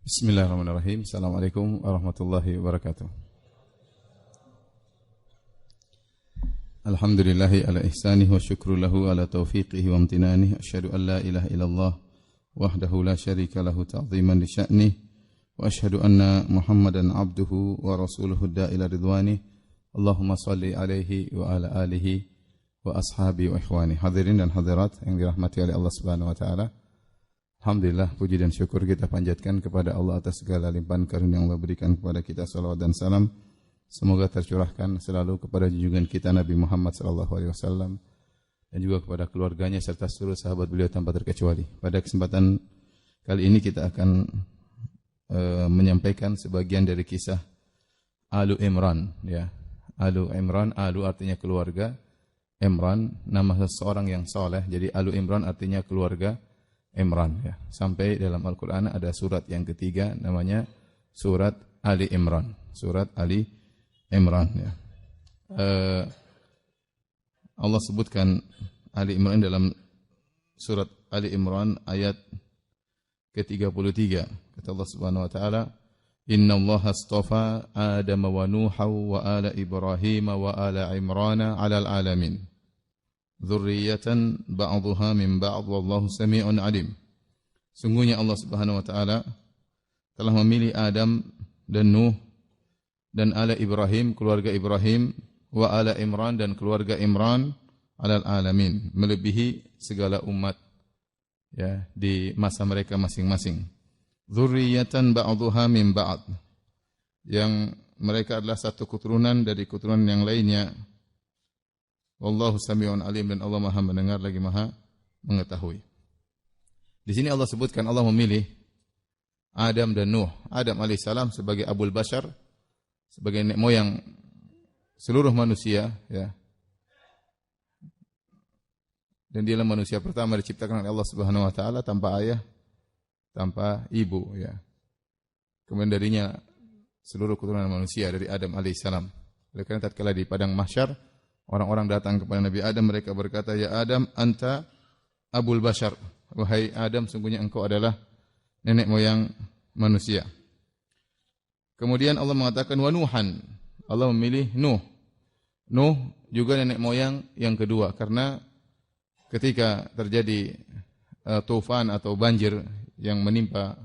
Bismillahirrahmanirrahim. Assalamualaikum warahmatullahi wabarakatuh. Alhamdulillahi ala ihsanih wa syukru lahu ala taufiqihi wa amtinanih. Asyhadu an la ilaha illallah wahdahu la syarika lahu ta'ziman li sya'nih. Wa asyhadu anna Muhammadan abduhu wa rasuluhu da'ila ridwanih. Allahumma salli alaihi wa ala alihi wa ashabi wa ikhwani. Hadirin dan hadirat yang dirahmati oleh Allah Subhanahu wa taala. Alhamdulillah, puji dan syukur kita panjatkan kepada Allah atas segala limpahan karunia yang Allah berikan kepada kita. Salawat dan salam semoga tercurahkan selalu kepada junjungan kita Nabi Muhammad SAW dan juga kepada keluarganya serta seluruh sahabat beliau tanpa terkecuali. Pada kesempatan kali ini kita akan menyampaikan sebagian dari kisah Alu Imran. Ya, Alu Imran, Alu artinya keluarga, Imran nama seseorang yang soleh. Jadi Alu Imran artinya keluarga Imran, ya. Sampai dalam Al-Quran ada surat yang ketiga namanya surat Ali Imran. Surat Ali Imran, ya. Allah sebutkan Ali Imran dalam surat Ali Imran ayat ke-33. Kata Allah Subhanahu wa taala, "Inna Allah astafa Adam wa Nuha wa ala Ibrahim wa ala Imran 'alal alamin. Dzurriyyatan ba'dhuha min ba'd wallahu samii'un 'alim." Sungguhnya Allah Subhanahu wa taala telah memilih Adam dan Nuh dan ala Ibrahim, keluarga Ibrahim, wa ala Imran dan keluarga Imran 'alal alamin, melebihi segala umat, ya, di masa mereka masing-masing. Dzurriyyatan ba'dhuha min ba'd, yang mereka adalah satu keturunan dari keturunan yang lainnya. Wallahu sami'un alim, dan Allah Maha mendengar lagi Maha mengetahui. Di sini Allah sebutkan Allah memilih Adam dan Nuh. Adam alaihissalam sebagai Abul Bashar, sebagai nenek moyang seluruh manusia, ya. Dan dialah manusia pertama diciptakan oleh Allah Subhanahu wa taala tanpa ayah, tanpa ibu, ya. Kemudian darinya seluruh keturunan manusia dari Adam alaihissalam. Oleh karena tatkala di padang mahsyar orang-orang datang kepada Nabi Adam, mereka berkata, "Ya Adam, anta Abul Bashar." Wahai Adam, sungguhnya engkau adalah nenek moyang manusia. Kemudian Allah mengatakan wa Nuhan. Allah memilih Nuh. Nuh juga nenek moyang yang kedua, karena ketika terjadi tufan atau banjir yang menimpa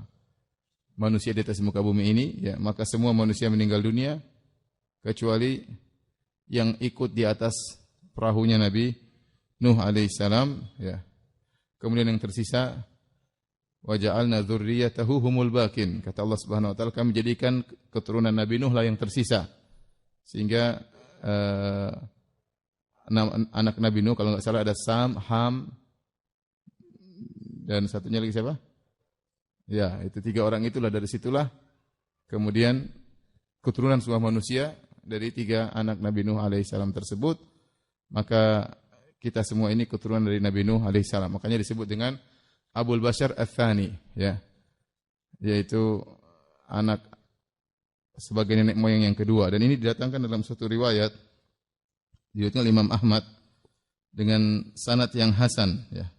manusia di atas muka bumi ini, ya, maka semua manusia meninggal dunia kecuali yang ikut di atas perahunya Nabi Nuh alaihissalam, ya. Kemudian yang tersisa, wa ja'alna dzurriyyatahu humul bakin. Kata Allah Subhanahu wa taala, kami jadikan keturunan Nabi Nuh lah yang tersisa. Sehingga anak Nabi Nuh kalau enggak salah ada Sam, Ham, dan satunya lagi siapa? Ya, itu 3 orang itulah, dari situlah kemudian keturunan semua manusia dari 3 anak Nabi Nuh alaihissalam tersebut. Maka kita semua ini keturunan dari Nabi Nuh alaihissalam. Makanya disebut dengan Abul Bashar Ats-Tsani, ya. Yaitu anak sebagai nenek moyang yang kedua. Dan ini didatangkan dalam suatu riwayat, diriwayatkan Imam Ahmad dengan sanad yang hasan, ya.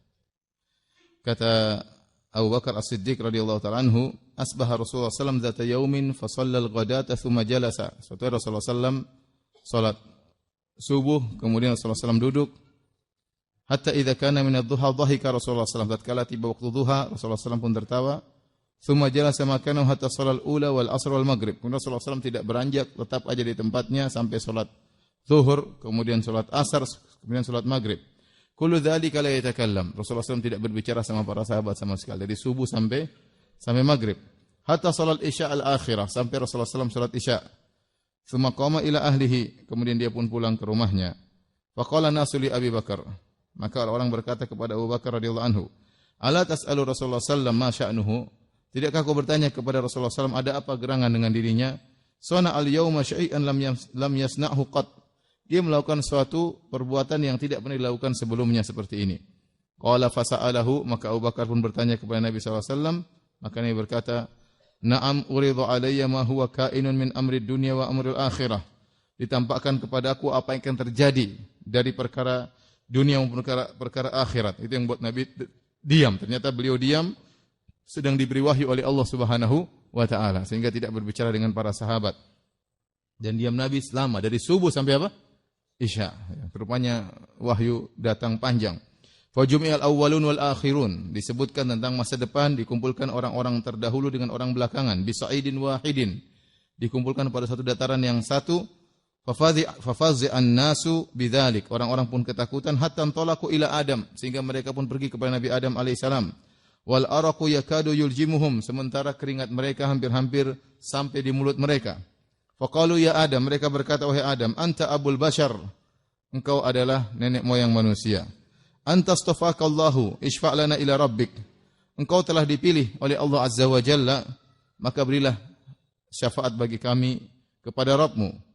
Kata Abu Bakar As-Siddiq radhiyallahu ta'ala anhu, asbaha Rasulullah sallallahu alaihi wasallam dzata yaumin fa shallal ghadata thumma jalasa. Suatu hari Rasulullah sallallahu salat subuh, kemudian Rasulullah sallallahu duduk. Hatta idza kana min adh-dhuha dhahika Rasulullah sallallahu tatkala tiba waktu duha, Rasulullah sallallahu pun tertawa. Thumma jalasa makanahu hatta shalal ula wal asr wal maghrib. Kemudian Rasulullah sallallahu tidak beranjak, tetap aja di tempatnya sampai salat zuhur, kemudian salat asar, kemudian salat maghrib. Kullu dzalika la yatakallam. Rasulullah sallallahu tidak berbicara sama para sahabat sama sekali dari subuh sampai maghrib. Hatta salat isya al-akhirah, sampai Rasulullah sallallahu salat isya. Tsumma qama ila ahlihi, kemudian dia pun pulang ke rumahnya. Faqala nasu li Abi Bakar. Maka orang berkata kepada Abu Bakar radhiyallahu anhu, "Ala tas'alu Rasulullah sallallahu ma sya'nuhu?" Tidakkah kau bertanya kepada Rasulullah sallallahu ada apa gerangan dengan dirinya? Sana al-yauma syai'an lam yasna'hu qat. Dia melakukan suatu perbuatan yang tidak pernah dilakukan sebelumnya seperti ini. Qala fasa'alahu, maka Abu Bakar pun bertanya kepada Nabi sallallahu alaihi wasallam, maka Nabi berkata, "Na'am uridu alayya ma huwa kainun min amri dunya wa amril akhirah." Ditampakkan kepadaku apa yang akan terjadi dari perkara dunia maupun perkara akhirat. Itu yang buat Nabi diam. Ternyata beliau diam sedang diberi wahyu oleh Allah Subhanahu wa ta'ala. Sehingga tidak berbicara dengan para sahabat. Dan diam Nabi selama dari subuh sampai apa? Isya. Rupanya wahyu datang panjang. Fajumi'al awwalun wal akhirun. Disebutkan tentang masa depan, dikumpulkan orang-orang terdahulu dengan orang belakangan. Bisa'idin wahidin. Dikumpulkan pada satu dataran yang satu. Fafazi'an nasu bidzalik. Orang-orang pun ketakutan hatta antalaku ila Adam, sehingga mereka pun pergi kepada Nabi Adam alaihissalam. Wal araqu yakadu yuljimuhum, sementara keringat mereka hampir-hampir sampai di mulut mereka. Faqalu ya Adam, mereka berkata wahai Adam, anta abul bashar, engkau adalah nenek moyang manusia. Anta astafakallahu ishfa' lana ila rabbik, engkau telah dipilih oleh Allah azza wa jalla, maka berilah syafaat bagi kami kepada Rabbmu.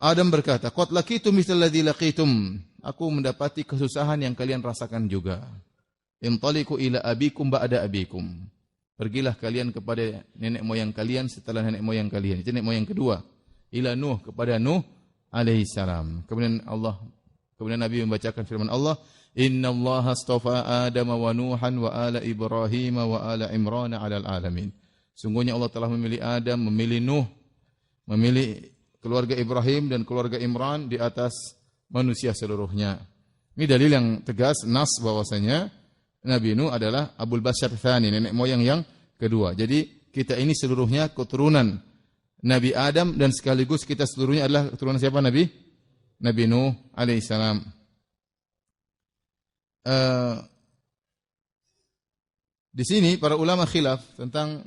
Adam berkata, qad laqitum mithla alladhi laqitum, aku mendapati kesusahan yang kalian rasakan juga. Intaliqu ila abikum ba'da abikum, pergilah kalian kepada nenek moyang kalian setelah nenek moyang kalian. Itu nenek moyang kedua. Ila Nuh, kepada Nuh alaihi salam. Kemudian Nabi membacakan firman Allah, innallaha astafa Adam wa Nuhan wa ala Ibrahim wa ala Imran 'alal alamin. Sungguhnya Allah telah memilih Adam, memilih Nuh, memilih keluarga Ibrahim dan keluarga Imran di atas manusia seluruhnya. Ini dalil yang tegas, nas bahwasanya Nabi Nuh adalah Abul Bashar Tsani, nenek moyang yang kedua. Jadi kita ini seluruhnya keturunan Nabi Adam dan sekaligus kita seluruhnya adalah keturunan siapa? Nabi Nuh alaihissalam. Di sini para ulama khilaf tentang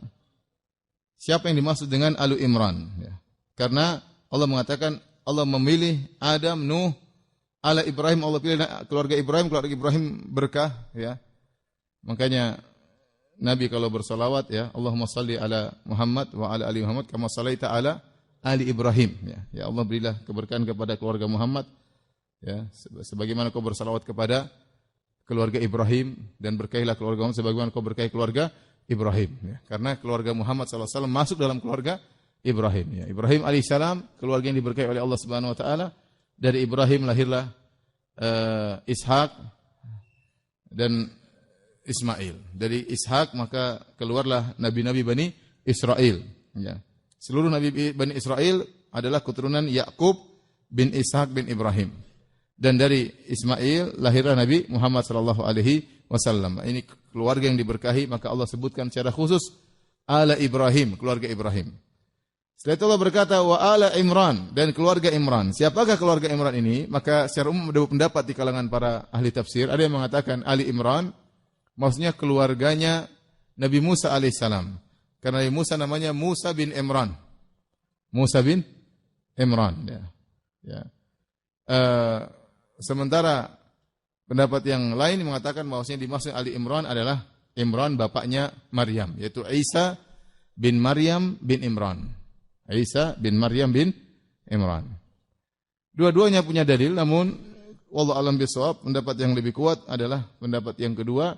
siapa yang dimaksud dengan Alu Imran. Ya. Karena Allah mengatakan Allah memilih Adam, Nuh, ala Ibrahim, Allah pilih keluarga Ibrahim berkah. Ya. Makanya Nabi kalau bersalawat, ya, Allahumma salli ala Muhammad wa ala ali Muhammad kama sallaita ala ali Ibrahim, ya Allah berilah keberkahan kepada keluarga Muhammad, ya, sebagaimana kau bersalawat kepada keluarga Ibrahim, dan berkahilah keluarga Muhammad sebagaimana kau berkahi keluarga Ibrahim, ya. Karena keluarga Muhammad SAW masuk dalam keluarga Ibrahim, ya. Ibrahim alaihissalam keluarga yang diberkahi oleh Allah Subhanahu wa taala. Dari Ibrahim lahirlah Ishak dan Ismail. Dari Ishak maka keluarlah nabi-nabi Bani Israel, ya. Seluruh Nabi Bani Israel adalah keturunan Yakub bin Ishak bin Ibrahim. Dan dari Ismail lahirlah Nabi Muhammad sallallahu alaihi wasallam. Ini keluarga yang diberkahi, maka Allah sebutkan secara khusus ala Ibrahim, keluarga Ibrahim. Setelah itu Allah berkata wa ala Imran, dan keluarga Imran. Siapakah keluarga Imran ini? Maka secara umum ada pendapat di kalangan para ahli tafsir. Ada yang mengatakan Ali Imran maksudnya keluarganya Nabi Musa alaihissalam. Karena Nabi Musa namanya Musa bin Imran. Musa bin Imran. Ya. Ya. Sementara pendapat yang lain mengatakan bahwasanya dimaksud Ali Imran adalah Imran bapaknya Maryam, yaitu Isa bin Maryam bin Imran. Isa bin Maryam bin Imran. Dua-duanya punya dalil, namun wallahu a'lam bishawab, pendapat yang lebih kuat adalah pendapat yang kedua,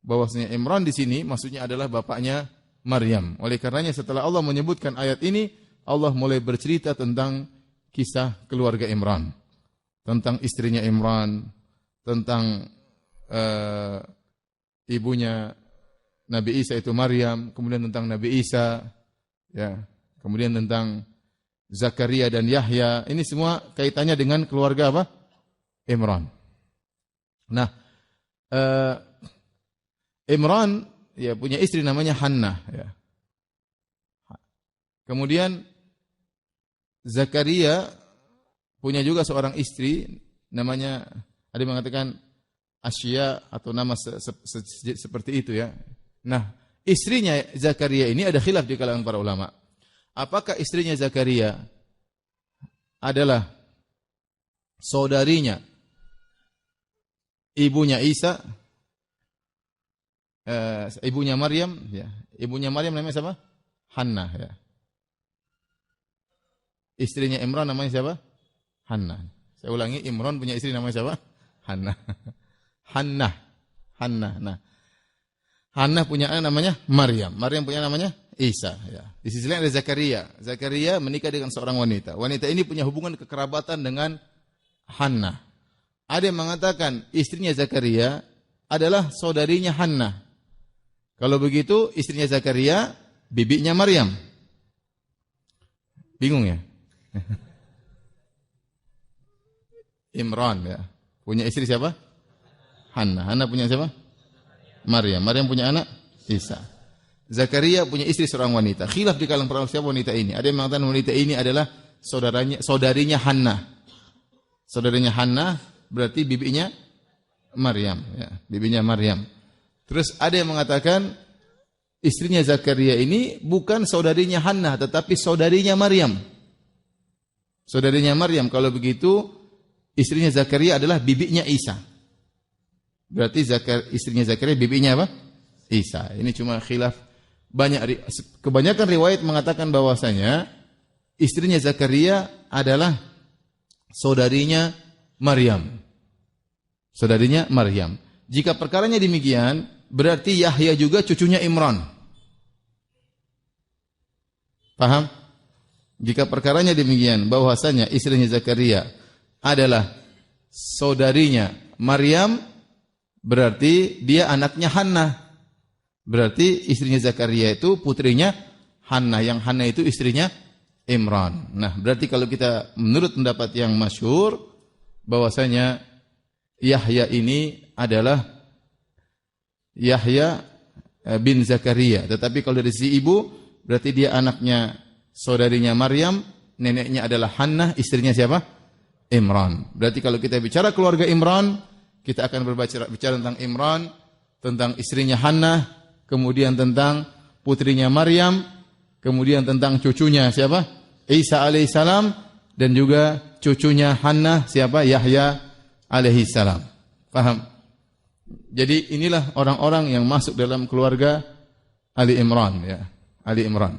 bahwasanya Imran di sini maksudnya adalah bapaknya Maryam. Oleh karenanya setelah Allah menyebutkan ayat ini, Allah mulai bercerita tentang kisah keluarga Imran, tentang istrinya Imran, tentang ibunya Nabi Isa itu Maryam, kemudian tentang Nabi Isa, ya, kemudian tentang Zakaria dan Yahya. Ini semua kaitannya dengan keluarga apa? Imran. Nah, Imran ya punya istri namanya Hannah, ya. Kemudian Zakaria punya juga seorang istri namanya, ada yang mengatakan Asya atau nama seperti itu, ya. Nah, istrinya Zakaria ini ada khilaf di kalangan para ulama. Apakah istrinya Zakaria adalah saudarinya ibunya Isa, ibunya Maryam, ya. Ibunya Maryam namanya siapa? Hannah, ya. Istrinya Imran namanya siapa? Hannah. Saya ulangi, Imran punya istri namanya siapa? Hannah. Hannah. Hannah. Nah, Hannah punya anak namanya Maryam. Maryam punya namanya Isa, ya. Di sisi lain ada Zakaria. Zakaria menikah dengan seorang wanita. Wanita ini punya hubungan kekerabatan dengan Hannah. Ada yang mengatakan istrinya Zakaria adalah saudarinya Hannah. Kalau begitu istrinya Zakaria bibinya Maryam. Bingung ya? Imran ya. Punya istri siapa? Hannah. Hannah punya siapa? Maryam. Maryam punya anak? Isa. Zakaria punya istri seorang wanita. Khilaf di kalangan para ulama siapa wanita ini. Ada yang mengatakan wanita ini adalah saudarinya Hannah. Saudarinya Hannah berarti bibinya Maryam ya, bibinya Maryam. Terus ada yang mengatakan istrinya Zakaria ini bukan saudarinya Hannah tetapi saudarinya Maryam. Saudarinya Maryam, kalau begitu istrinya Zakaria adalah bibinya Isa. Berarti istrinya Zakaria bibinya apa? Isa. Ini cuma khilaf. Kebanyakan riwayat mengatakan bahwasanya istrinya Zakaria adalah saudarinya Maryam. Saudarinya Maryam. Jika perkaranya demikian, berarti Yahya juga cucunya Imran. Paham? Jika perkaranya demikian, bahwasanya istrinya Zakaria adalah saudarinya Maryam, berarti dia anaknya Hannah. Berarti istrinya Zakaria itu putrinya Hannah, yang Hannah itu istrinya Imran. Nah, berarti kalau kita menurut pendapat yang masyhur, bahwasanya Yahya ini adalah Yahya bin Zakaria. Tetapi kalau dari sisi ibu, berarti dia anaknya saudarinya Maryam, neneknya adalah Hannah, istrinya siapa? Imran. Berarti kalau kita bicara keluarga Imran, kita akan bicara tentang Imran, tentang istrinya Hannah, kemudian tentang putrinya Maryam, kemudian tentang cucunya siapa? Isa alaihissalam, dan juga cucunya Hannah siapa? Yahya alaihissalam. Paham? Jadi inilah orang-orang yang masuk dalam keluarga Ali Imran ya, Ali Imran.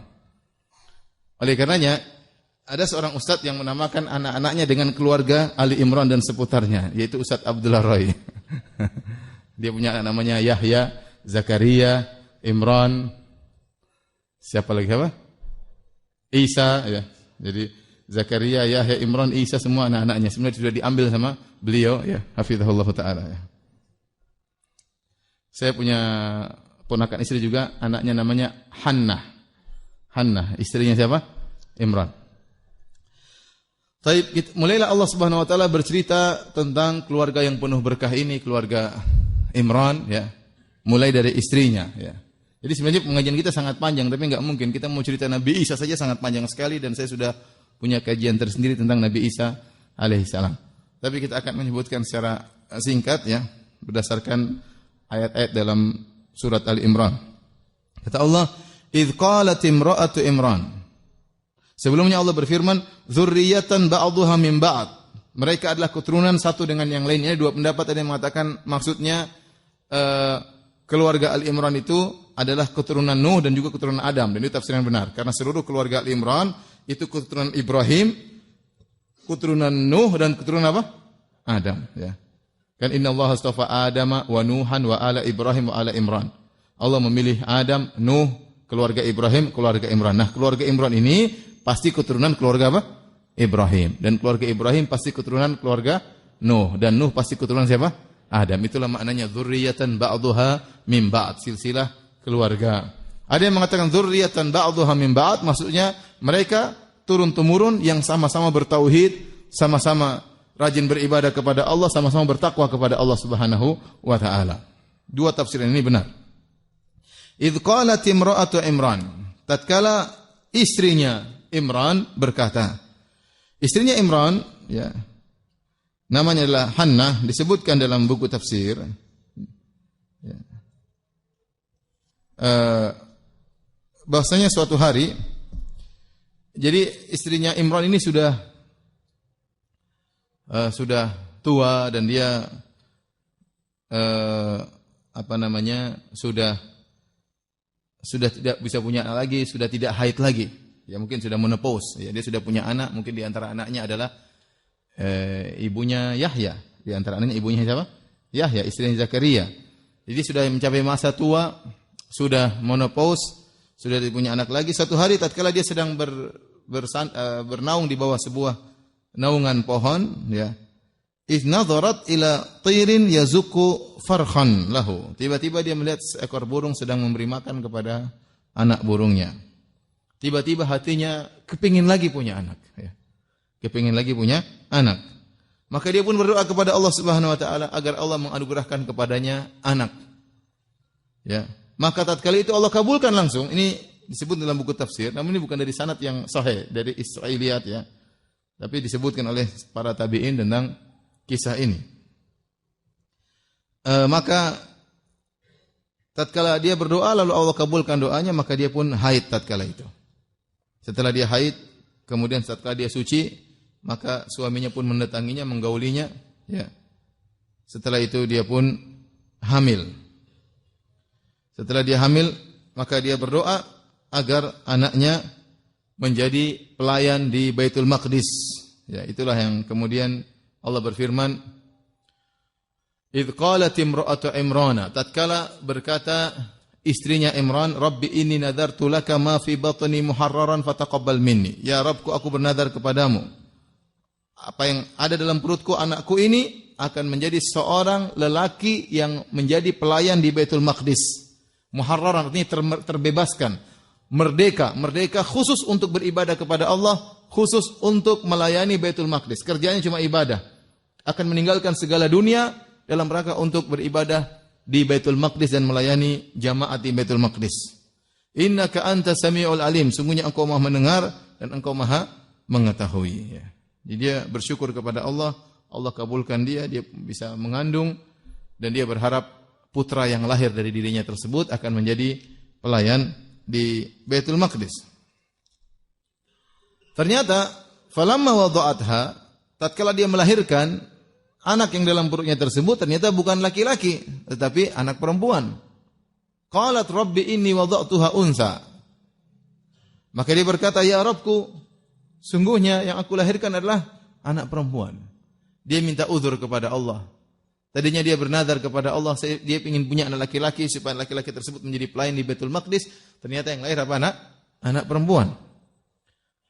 Oleh karenanya ada seorang ustadz yang menamakan anak-anaknya dengan keluarga Ali Imran dan seputarnya, yaitu Ustadz Abdullah Roy. Dia punya anak namanya Yahya, Zakaria, Imran, siapa lagi apa? Isa ya. Jadi Zakaria, Yahya, Imran, Isa semua anak-anaknya sebenarnya sudah diambil sama beliau ya, hafizahullah taala ya. Saya punya ponakan istri juga, anaknya namanya Hannah. Hannah, istrinya siapa? Imran. Taib, mulailah Allah Subhanahu wa taala bercerita tentang keluarga yang penuh berkah ini, keluarga Imran ya. Mulai dari istrinya ya. Jadi sebenarnya pengajian kita sangat panjang, tapi enggak mungkin kita mau cerita Nabi Isa saja sangat panjang sekali, dan saya sudah punya kajian tersendiri tentang Nabi Isa alaihissalam. Tapi kita akan menyebutkan secara singkat ya, berdasarkan ayat-ayat dalam surat Ali Imran. Kata Allah, "Idz qalat imra'atu Imran." Sebelumnya Allah berfirman, "Dzurriyyatan ba'dhuha min ba'd." Mereka adalah keturunan satu dengan yang lainnya. Dua pendapat ada yang mengatakan maksudnya keluarga Ali Imran itu adalah keturunan Nuh dan juga keturunan Adam, dan itu tafsir yang benar karena seluruh keluarga Ali Imran itu keturunan Ibrahim, keturunan Nuh, dan keturunan apa? Adam ya. Kan innallaha astafa Adama wa Nuhan wa ala Ibrahim wa ala Imran. Allah memilih Adam, Nuh, keluarga Ibrahim, keluarga Imran. Nah, keluarga Imran ini pasti keturunan keluarga apa? Ibrahim. Dan keluarga Ibrahim pasti keturunan keluarga Nuh, dan Nuh pasti keturunan siapa? Adam. Itulah maknanya dzurriyyatan ba'dhuha min ba'd, silsilah keluarga. Ada yang mengatakan dzurriyyatan ba'dhuha min ba'd, maksudnya mereka turun-temurun yang sama-sama bertauhid, sama-sama rajin beribadah kepada Allah, sama-sama bertakwa kepada Allah Subhanahu wa taala. Dua tafsiran ini benar. Idz qalat imra'atu Imran, tatkala istrinya Imran berkata. Istrinya Imran ya, namanya adalah Hannah, disebutkan dalam buku tafsir. Ya. Bahasanya suatu hari, jadi istrinya Imran ini sudah tua, dan dia sudah tidak bisa punya anak lagi, sudah tidak haid lagi. Ya mungkin sudah menopause. Ya, dia sudah punya anak, mungkin di antara anaknya adalah ibunya Yahya. Di antara anaknya ibunya siapa? Yahya, istrinya Zakaria. Jadi sudah mencapai masa tua, sudah menopause, sudah punya anak lagi. Satu hari tatkala dia sedang bernaung di bawah sebuah naungan pohon, ya. Idz nadharat ila tirin yazuku farkhan lahu. Tiba-tiba dia melihat seekor burung sedang memberi makan kepada anak burungnya. Tiba-tiba hatinya kepingin lagi punya anak. Ya. Kepingin lagi punya anak. Maka dia pun berdoa kepada Allah Subhanahu wa taala agar Allah menganugerahkan kepadanya anak. Ya. Maka tatkala itu Allah kabulkan langsung. Ini disebut dalam buku tafsir, namun ini bukan dari sanad yang sahih, dari Israiliyat ya. Tapi disebutkan oleh para tabi'in tentang kisah ini. Maka tatkala dia berdoa lalu Allah kabulkan doanya, maka dia pun haid tatkala itu. Setelah dia haid, kemudian tatkala dia suci, maka suaminya pun mendatanginya, menggaulinya, ya. Setelah itu dia pun hamil. Setelah dia hamil, maka dia berdoa agar anaknya menjadi pelayan di Baitul Maqdis. Ya, itulah yang kemudian Allah berfirman, "Idz qalat imra'atu Imran," tatkala berkata istrinya Imran, "Rabbi inni nadartu laka ma fi batni muharraran fataqabbal minni." Ya Rabbku, aku bernadar kepadamu, apa yang ada dalam perutku anakku ini akan menjadi seorang lelaki yang menjadi pelayan di Baitul Maqdis. Muharraran artinya terbebaskan, merdeka khusus untuk beribadah kepada Allah, khusus untuk melayani Baitul Maqdis. Kerjanya cuma ibadah. Akan meninggalkan segala dunia dalam rangka untuk beribadah di Baitul Maqdis dan melayani jamaat di Baitul Maqdis. Innaka anta sami'ul alim, sungguhnya engkau Maha mendengar dan engkau Maha mengetahui. Ya. Jadi dia bersyukur kepada Allah, Allah kabulkan dia bisa mengandung, dan dia berharap putra yang lahir dari dirinya tersebut akan menjadi pelayan di Baitul Maqdis. Ternyata falamma wada'atha, tatkala dia melahirkan anak yang dalam perutnya tersebut ternyata bukan laki-laki tetapi anak perempuan. Qalat rabbi inni wada'tuha unsa. Maka dia berkata, ya Rabbku, sungguhnya yang aku lahirkan adalah anak perempuan. Dia minta uzur kepada Allah. Tadinya dia bernadar kepada Allah, dia ingin punya anak laki-laki supaya laki-laki tersebut menjadi pelayan di Baitul Maqdis. Ternyata yang lahir apa anak perempuan.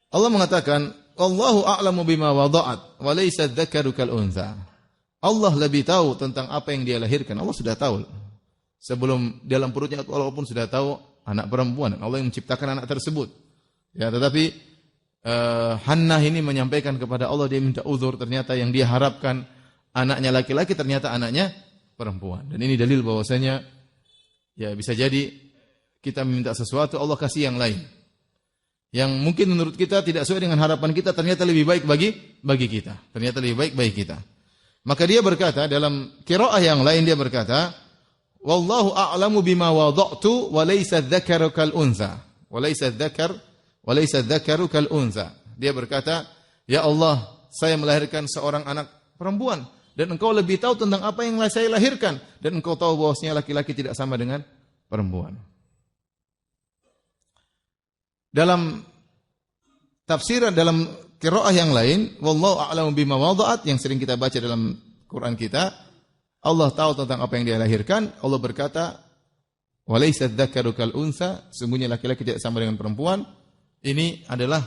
Allah mengatakan, Allahu a'lamu bima wada'at wa laysa dzakaru kal untha. Allah lebih tahu tentang apa yang dia lahirkan. Allah sudah tahu. Sebelum dalam perutnya Allah pun sudah tahu anak perempuan. Allah yang menciptakan anak tersebut. Ya, tetapi Hannah ini menyampaikan kepada Allah, dia minta uzur, ternyata yang dia harapkan anaknya laki-laki, ternyata anaknya perempuan. Dan ini dalil bahwasanya ya bisa jadi kita meminta sesuatu, Allah kasih yang lain. Yang mungkin menurut kita tidak sesuai dengan harapan kita, ternyata lebih baik bagi kita. Ternyata lebih baik bagi kita. Maka dia berkata dalam qiraah yang lain, dia berkata, wallahu a'lamu bima wada'tu wa laysa dzakaru kal untha. Wa laysa dzakaru kal untha. Dia berkata, ya Allah, saya melahirkan seorang anak perempuan dan engkau lebih tahu tentang apa yang saya lahirkan, dan engkau tahu bahwasanya laki-laki tidak sama dengan perempuan. Dalam tafsiran, dalam qiraah yang lain, wallahu a'lamu bima wada'at, yang sering kita baca dalam Quran kita, Allah tahu tentang apa yang dia lahirkan. Allah berkata, walaysa dzakaru kal untha, sungguhnya laki-laki tidak sama dengan perempuan. Ini adalah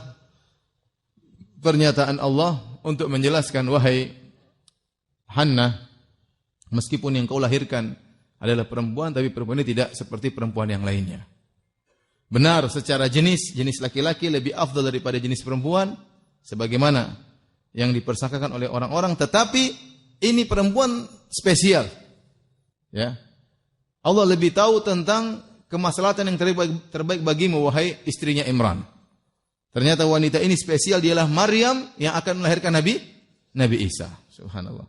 pernyataan Allah untuk menjelaskan, wahai Hannah, meskipun yang kau lahirkan adalah perempuan, tapi perempuan ini tidak seperti perempuan yang lainnya. Benar, secara jenis laki-laki lebih afdal daripada jenis perempuan, sebagaimana yang dipersangkakan oleh orang-orang, tetapi ini perempuan spesial. Ya. Allah lebih tahu tentang kemaslahatan yang terbaik bagimu, wahai istrinya Imran. Ternyata wanita ini spesial, dialah Maryam yang akan melahirkan Nabi Isa. Subhanallah.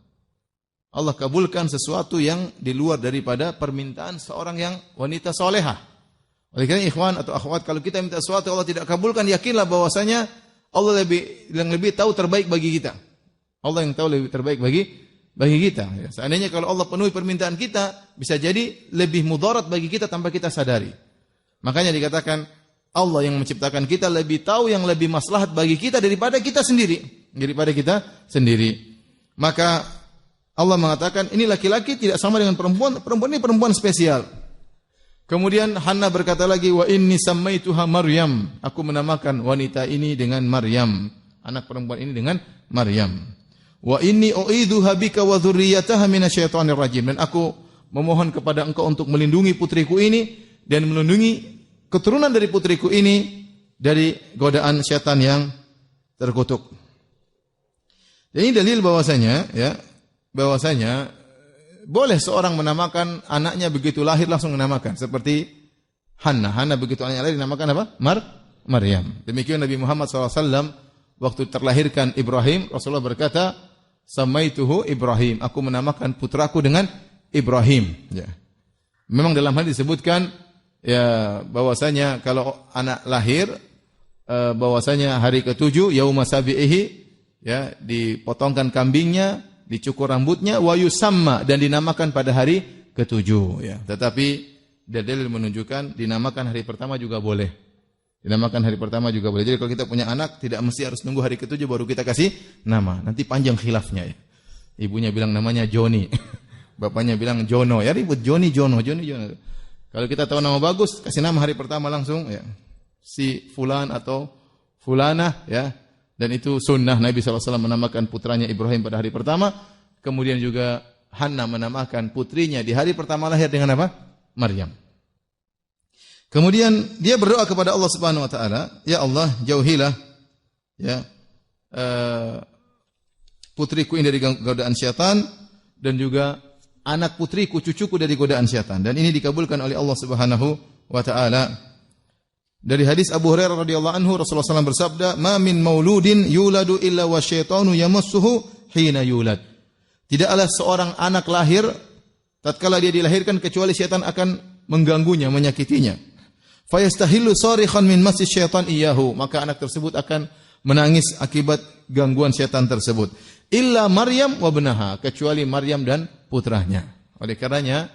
Allah kabulkan sesuatu yang di luar daripada permintaan seorang yang wanita solehah. Oleh karena ikhwan atau akhwat, kalau kita minta sesuatu Allah tidak kabulkan, yakinlah bahwasanya Allah yang lebih tahu terbaik bagi kita. Allah yang tahu lebih terbaik bagi kita. Ya, seandainya kalau Allah penuhi permintaan kita, bisa jadi lebih mudarat bagi kita tanpa kita sadari. Makanya dikatakan Allah yang menciptakan kita lebih tahu yang lebih maslahat bagi kita daripada kita sendiri. Maka Allah mengatakan, ini laki-laki tidak sama dengan perempuan, perempuan ini perempuan spesial. Kemudian Hannah berkata lagi, wa inni sammaituha Maryam, aku menamakan wanita ini dengan Maryam, anak perempuan ini dengan Maryam. Wa inni u'idzuha bika wa dzurriyyataha minasyaitonir rajim, dan aku memohon kepada engkau untuk melindungi putriku ini dan melindungi keturunan dari putriku ini dari godaan syaitan yang terkutuk. Dan ini dalil bahwasanya boleh seorang menamakan anaknya begitu lahir langsung menamakan, seperti Hannah. Hannah begitu anaknya lahir dinamakan apa? Maryam. Demikian Nabi Muhammad SAW waktu terlahirkan Ibrahim, Rasulullah berkata, "Samaituhu Ibrahim." Aku menamakan putraku dengan Ibrahim. Ya. Memang dalam hal disebutkan ya bahwasanya kalau anak lahir bahwasanya hari ke-7 yauma sabihi, ya, dipotongkan kambingnya, dicukur rambutnya, wa yusamma, dan dinamakan pada hari ke-7, ya. Tetapi dalil menunjukkan dinamakan hari pertama juga boleh. Dinamakan hari pertama juga boleh. Jadi kalau kita punya anak tidak mesti harus nunggu hari ke-7 baru kita kasih nama. Nanti panjang khilafnya, ya. Ibunya bilang namanya Joni. Bapaknya bilang Jono. Ya ribut, Joni Jono. Kalau kita tahu nama bagus, kasih nama hari pertama langsung, ya. Si fulan atau fulanah, ya. Dan itu sunnah Nabi SAW menamakan putranya Ibrahim pada hari pertama. Kemudian juga Hannah menamakan putrinya di hari pertama lahir dengan apa? Maryam. Kemudian dia berdoa kepada Allah Subhanahu wa taala, "Ya Allah, jauhilah ya putriku ini dari godaan syaitan dan juga anak putriku, cucuku dari godaan syaitan." Dan ini dikabulkan oleh Allah Subhanahu wa taala. Dari hadis Abu Hurairah radhiyallahu anhu, Rasulullah SAW bersabda, "Ma min mauludin yuladu illa wa syaitanu yamassuhu hina yulad." Tidaklah seorang anak lahir tatkala dia dilahirkan kecuali syaitan akan mengganggunya, menyakitinya. Fayastahillu sarikhan min massi syaitan iyyahu, maka anak tersebut akan menangis akibat gangguan syaitan tersebut. Illa Maryam wa ibnaha, kecuali Maryam dan putranya. Oleh karenanya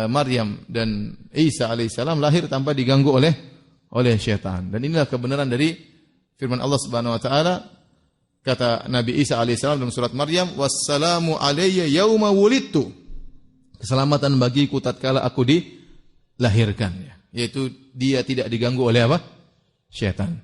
Maryam dan Isa alaihissalam lahir tanpa diganggu oleh syaitan. Dan inilah kebenaran dari firman Allah Subhanahu wa taala. Kata Nabi Isa alaihissalam dalam surat Maryam, "Wassalamu alayya yauma wulidtu." Keselamatan bagiku tatkala aku dilahirkan, yaitu dia tidak diganggu oleh apa? Syaitan.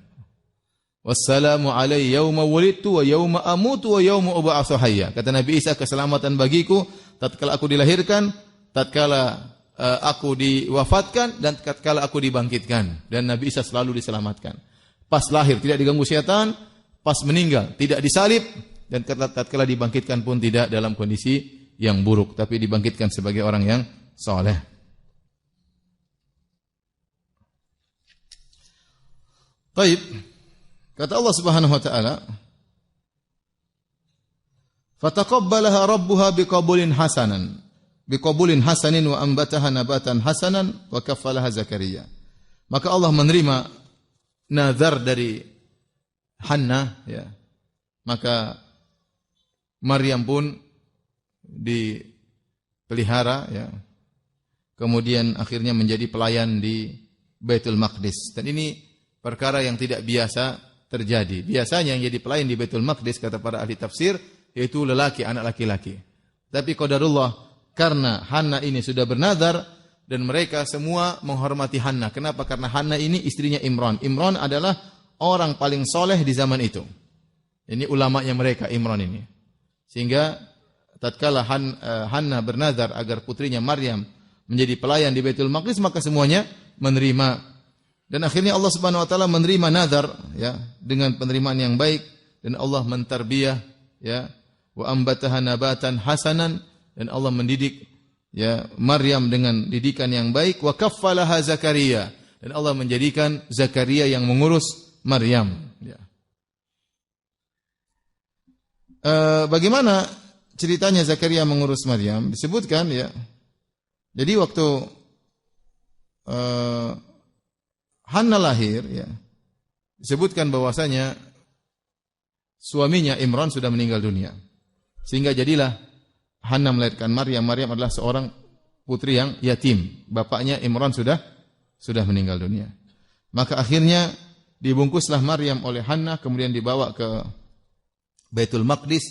Wassalamu alayya yauma wulidtu wa yauma amutu wa yauma ub'atsu hayya. Kata Nabi Isa, keselamatan bagiku tatkala aku dilahirkan, tatkala aku diwafatkan, dan tatkala aku dibangkitkan. Dan Nabi Isa selalu diselamatkan. Pas lahir tidak diganggu syaitan, pas meninggal tidak disalib, dan tatkala dibangkitkan pun tidak dalam kondisi yang buruk, tapi dibangkitkan sebagai orang yang saleh. Baik. Kata Allah Subhanahu wa taala, "Fataqabbalaha rabbuha biqabulin hasanin wa ambataha nabatan hasanan wa kaffalaha Zakaria." Maka Allah menerima nazar dari Hannah, ya. Maka Maryam pun dipelihara, ya. Kemudian akhirnya menjadi pelayan di Baitul Maqdis. Dan ini perkara yang tidak biasa terjadi. Biasanya yang jadi pelayan di Baitul Maqdis, kata para ahli tafsir, yaitu lelaki, anak laki-laki. Tapi qadarullah, karena Hannah ini sudah bernazar dan mereka semua menghormati Hannah. Kenapa? Karena Hannah ini istrinya Imran. Imran adalah orang paling soleh di zaman itu. Ini ulamanya mereka, Imran ini. Sehingga tatkala Hannah bernazar agar putrinya Maryam menjadi pelayan di Baitul Maqdis, maka semuanya menerima. Dan akhirnya Allah Subhanahu wa taala menerima nazar, ya, dengan penerimaan yang baik, dan Allah mentarbiyah, ya, wa ambataha nabatan hasanan, dan Allah mendidik, ya, Maryam dengan didikan yang baik, wa kaffalaha Zakaria, dan Allah menjadikan Zakaria yang mengurus Maryam, ya. Bagaimana ceritanya Zakaria mengurus Maryam? Disebutkan, ya. Jadi waktu Hannah lahir, ya, disebutkan bahwasanya suaminya Imran sudah meninggal dunia. Sehingga jadilah Hannah melahirkan Maryam. Maryam adalah seorang putri yang yatim. Bapaknya Imran sudah meninggal dunia. Maka akhirnya dibungkuslah Maryam oleh Hannah, kemudian dibawa ke Baitul Maqdis.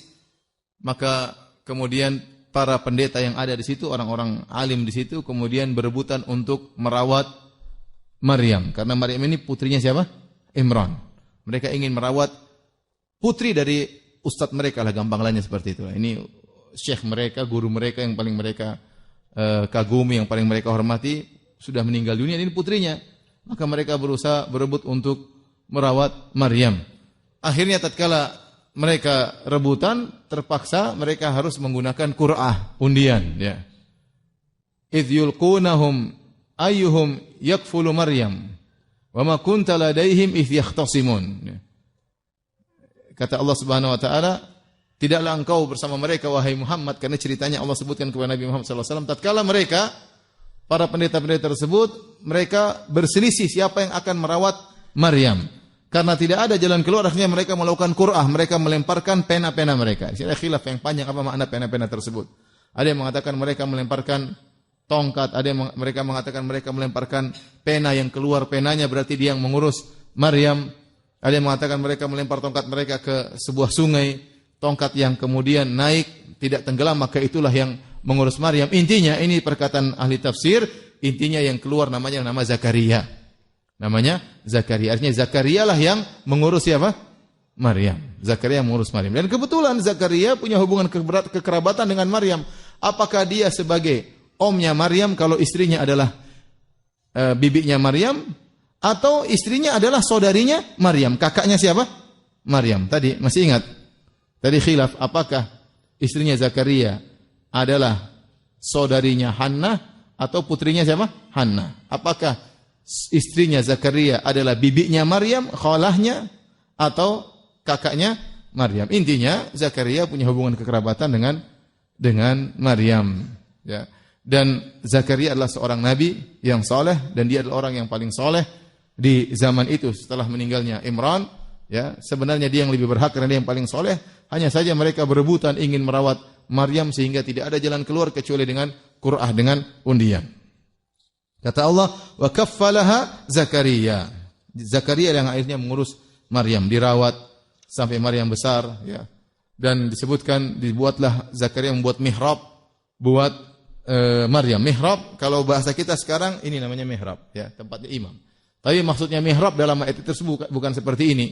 Maka kemudian para pendeta yang ada di situ, orang-orang alim di situ, kemudian berebutan untuk merawat Maryam, karena Maryam ini putrinya siapa? Imran. Mereka ingin merawat putri dari ustadz mereka lah, gampang lainnya seperti itu. Ini syekh mereka, guru mereka yang paling mereka kagumi, yang paling mereka hormati, sudah meninggal dunia. Ini putrinya. maka mereka berusaha berebut untuk merawat Maryam. Akhirnya tatkala mereka rebutan, terpaksa mereka harus menggunakan qur'ah, undian, ya. Idh yulqunahum ayyuhum yakfulu Maryam wa ma kunta ladaihim idh yakhtasimun. Kata Allah Subhanahu wa taala, tidaklah engkau bersama mereka wahai Muhammad, karena ceritanya Allah sebutkan kepada Nabi Muhammad sallallahu alaihi wasallam tatkala mereka para pendeta-pendeta tersebut mereka berselisih siapa yang akan merawat Maryam. Karena tidak ada jalan keluar, akhirnya mereka melakukan qur'ah, mereka melemparkan pena-pena mereka. Di sini ada khilaf yang panjang apa makna pena-pena tersebut. Ada yang mengatakan mereka melemparkan tongkat, ada yang mereka mengatakan mereka melemparkan pena, yang keluar penanya berarti dia yang mengurus Maryam. Ada yang mengatakan mereka melempar tongkat mereka ke sebuah sungai, tongkat yang kemudian naik tidak tenggelam, maka itulah yang mengurus Maryam. Intinya ini perkataan ahli tafsir, intinya yang keluar namanya nama Zakaria. Namanya Zakaria. Artinya Zakaria lah yang mengurus siapa? Maryam. Zakaria yang mengurus Maryam. Dan kebetulan Zakaria punya hubungan kekerabatan dengan Maryam. Apakah dia sebagai omnya Maryam kalau istrinya adalah bibinya Maryam, atau istrinya adalah saudarinya Maryam? Kakaknya siapa? Maryam. Tadi masih ingat? Tadi khilaf apakah istrinya Zakaria adalah saudarinya Hannah atau putrinya siapa? Hannah. Apakah istrinya Zakaria adalah bibinya Maryam, khalahnya, atau kakaknya Maryam? Intinya Zakaria punya hubungan kekerabatan dengan Maryam, ya. Dan Zakaria adalah seorang nabi yang soleh, dan dia adalah orang yang paling soleh di zaman itu setelah meninggalnya Imran, ya. Sebenarnya dia yang lebih berhak karena dia yang paling soleh. Hanya saja mereka berebutan ingin merawat Maryam sehingga tidak ada jalan keluar kecuali dengan qur'ah, dengan undian. Kata Allah, wa kaffalaha Zakaria. Zakaria yang akhirnya mengurus Maryam, dirawat sampai Maryam besar, ya. Dan disebutkan dibuatlah Zakaria membuat mihrab buat Maryam. Mihrab kalau bahasa kita sekarang ini namanya mihrab, ya, tempatnya imam. Tapi maksudnya mihrab dalam ayat tersebut bukan seperti ini.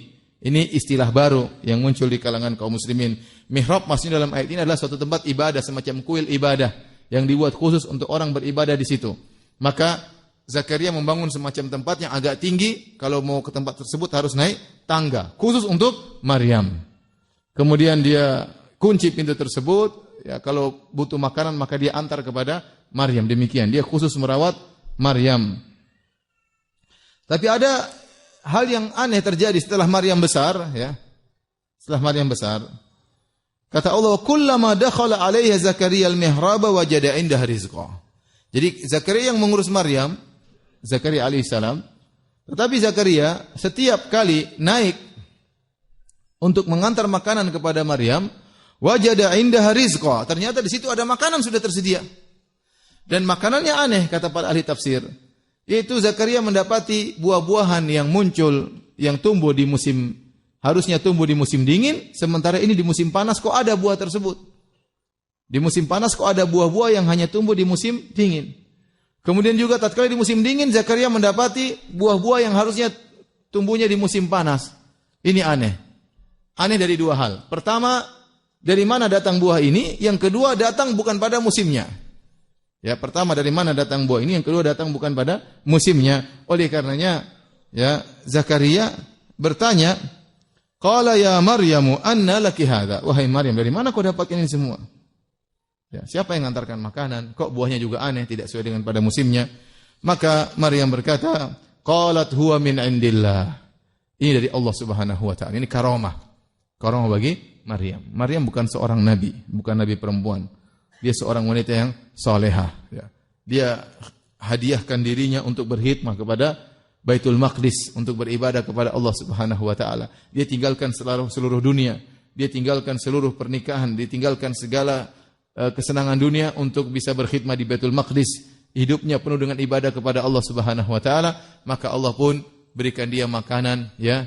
Ini istilah baru yang muncul di kalangan kaum muslimin. Mihrab maksudnya dalam ayat ini adalah suatu tempat ibadah, semacam kuil ibadah yang dibuat khusus untuk orang beribadah di situ. Maka Zakaria membangun semacam tempat yang agak tinggi. Kalau mau ke tempat tersebut harus naik tangga khusus untuk Maryam. Kemudian dia kunci pintu tersebut. Ya, kalau butuh makanan maka dia antar kepada Maryam. Demikian, dia khusus merawat Maryam. Tapi ada hal yang aneh terjadi setelah Maryam besar, ya. Setelah Maryam besar, kata Allah, "Kullama dakhala 'alaiha Zakaria al-mihraba wajada 'indaha rizqa." Jadi Zakaria yang mengurus Maryam, Zakaria alaihissalam. Tetapi Zakaria setiap kali naik untuk mengantar makanan kepada Maryam, wajada 'indaha rizqa. Ternyata di situ ada makanan sudah tersedia. Dan makanannya aneh kata para ahli tafsir. Yaitu Zakaria mendapati buah-buahan yang muncul, yang tumbuh di musim, harusnya tumbuh di musim dingin, sementara ini di musim panas kok ada buah tersebut. Di musim panas kok ada buah-buah yang hanya tumbuh di musim dingin. Kemudian juga tatkala di musim dingin Zakaria mendapati buah-buah yang harusnya tumbuhnya di musim panas. Ini aneh. Aneh dari dua hal. Pertama, dari mana datang buah ini? Yang kedua, datang bukan pada musimnya. Ya, pertama dari mana datang buah ini, yang kedua datang bukan pada musimnya. Oleh karenanya, ya, Zakaria bertanya, qala ya Maryamu anna laki hadza? Wahai Maryam, dari mana kau dapat ini semua? Ya, siapa yang mengantarkan makanan? Kok buahnya juga aneh, tidak sesuai dengan pada musimnya? Maka Maryam berkata, qalat huwa min indillah. Ini dari Allah Subhanahu wa taala. Ini karamah. Karamah bagi Maryam. Maryam bukan seorang nabi, bukan nabi perempuan. Dia seorang wanita yang salehah. Ya. Dia hadiahkan dirinya untuk berkhidmah kepada Baitul Maqdis, untuk beribadah kepada Allah Subhanahu wa taala. Dia tinggalkan seluruh dunia, dia tinggalkan seluruh pernikahan, dia tinggalkan segala kesenangan dunia untuk bisa berkhidmah di Baitul Maqdis. Hidupnya penuh dengan ibadah kepada Allah Subhanahu wa taala, maka Allah pun berikan dia makanan, ya,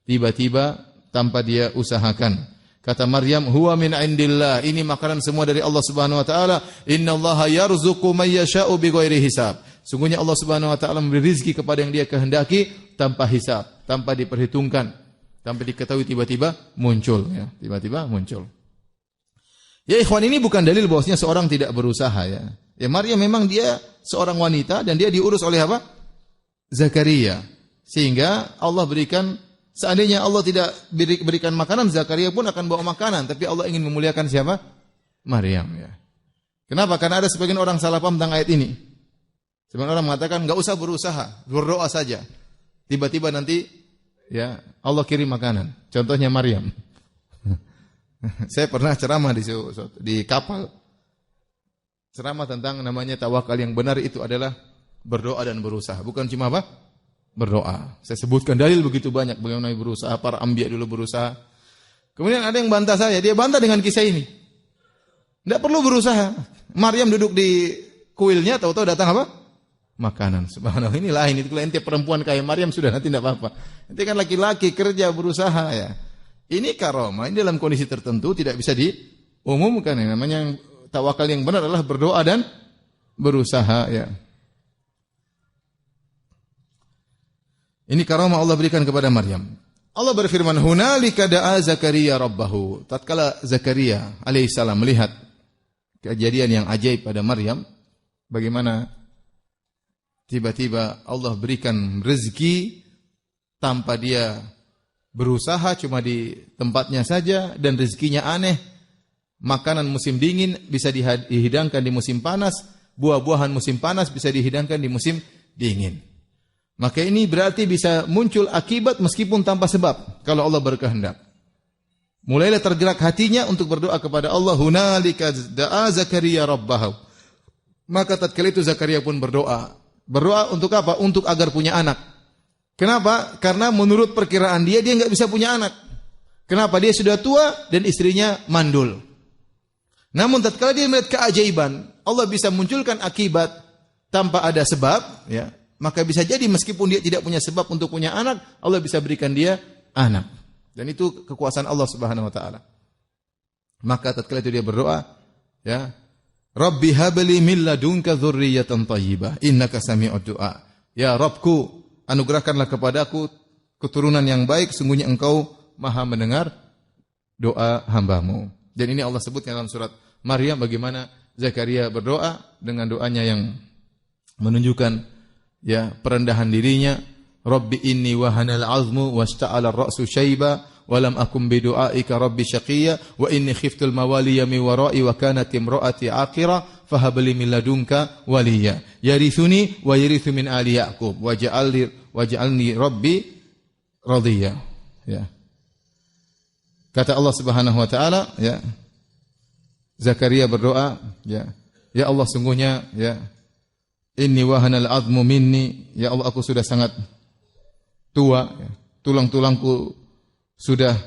tiba-tiba tanpa dia usahakan. Kata Maryam, huwa min indillah. Ini makanan semua dari Allah Subhanahu wa taala. Innallaha yarzuqu may yasha'u bighairi hisab. Sungguhnya Allah Subhanahu wa taala memberi rezeki kepada yang Dia kehendaki tanpa hisab, tanpa diperhitungkan, tanpa diketahui, tiba-tiba muncul, ya. Tiba-tiba muncul. Ya ikhwan, ini bukan dalil bahwasanya seorang tidak berusaha, ya. Ya Maryam memang dia seorang wanita dan dia diurus oleh apa? Zakaria. Sehingga Allah berikan, seandainya Allah tidak berikan makanan, Zakaria pun akan bawa makanan. Tapi Allah ingin memuliakan siapa? Maryam. Ya. Kenapa? Karena ada sebagian orang salah paham tentang ayat ini. Sebagian orang mengatakan, enggak usah berusaha, berdoa saja. Tiba-tiba nanti ya Allah kirim makanan. Contohnya Maryam. Saya pernah ceramah di kapal. Ceramah tentang namanya tawakal yang benar itu adalah berdoa dan berusaha. Bukan cuma apa? Berdoa. Saya sebutkan dalil begitu banyak bagaimana berusaha, para anbiya dulu berusaha. Kemudian ada yang bantah saya, dia bantah dengan kisah ini. Tidak perlu berusaha. Maryam duduk di kuilnya, tahu-tahu datang apa? Makanan. Subhanallah, ini lain. Itu kalau ente perempuan kayak Maryam sudah nanti tidak apa-apa. Ente kan laki-laki kerja berusaha ya. Ini karomah. Ini dalam kondisi tertentu tidak bisa diumumkan. Yang namanya tawakal yang benar adalah berdoa dan berusaha ya. Ini karomah Allah berikan kepada Maryam. Allah berfirman, "Hunalika da'a Zakaria rabbahu." Tatkala Zakaria alaihissalam melihat kejadian yang ajaib pada Maryam, bagaimana tiba-tiba Allah berikan rezeki tanpa dia berusaha, cuma di tempatnya saja, dan rezekinya aneh. Makanan musim dingin bisa dihidangkan di musim panas, buah-buahan musim panas bisa dihidangkan di musim dingin. Maka ini berarti bisa muncul akibat meskipun tanpa sebab, kalau Allah berkehendak. Mulailah tergerak hatinya untuk berdoa kepada Allah. Hunalika da'a Zakaria rabbahu. Maka tatkala itu Zakaria pun berdoa. Berdoa untuk apa? Untuk agar punya anak. Kenapa? Karena menurut perkiraan dia nggak bisa punya anak. Kenapa? Dia sudah tua dan istrinya mandul. Namun tatkala dia melihat keajaiban, Allah bisa munculkan akibat tanpa ada sebab, ya. Maka bisa jadi meskipun dia tidak punya sebab untuk punya anak, Allah bisa berikan dia anak. Dan itu kekuasaan Allah Subhanahu wa taala. Maka tatkala itu dia berdoa, ya, Rabbi habli min ladunka dzurriyyatan thayyibah innaka sami'ud du'a. Ya Rabbku, anugerahkanlah kepadaku keturunan yang baik, sungguhnya Engkau Maha mendengar doa hamba-Mu. Dan ini Allah sebutkan dalam surat Maryam bagaimana Zakaria berdoa dengan doanya yang menunjukkan ya perendahan dirinya. Rabbi inni wahanal 'azmu wasta'ala ar-ra'su syaiba walam akum bidu'aika rabbi syaqiyya wa inni khiftul mawaliya min wara'i wa kanat imra'ati aqira fahab li min ladunka waliya yarithuni wa yarithu min ali yaqub waj'alni rabbi radhiya. Ya. Kata Allah Subhanahu wa taala, ya. Zakaria berdoa, ya. Ya Allah, sungguhnya ya inni wahanal 'azmu minni, ya Allah aku sudah sangat tua, ya. Tulang-tulangku sudah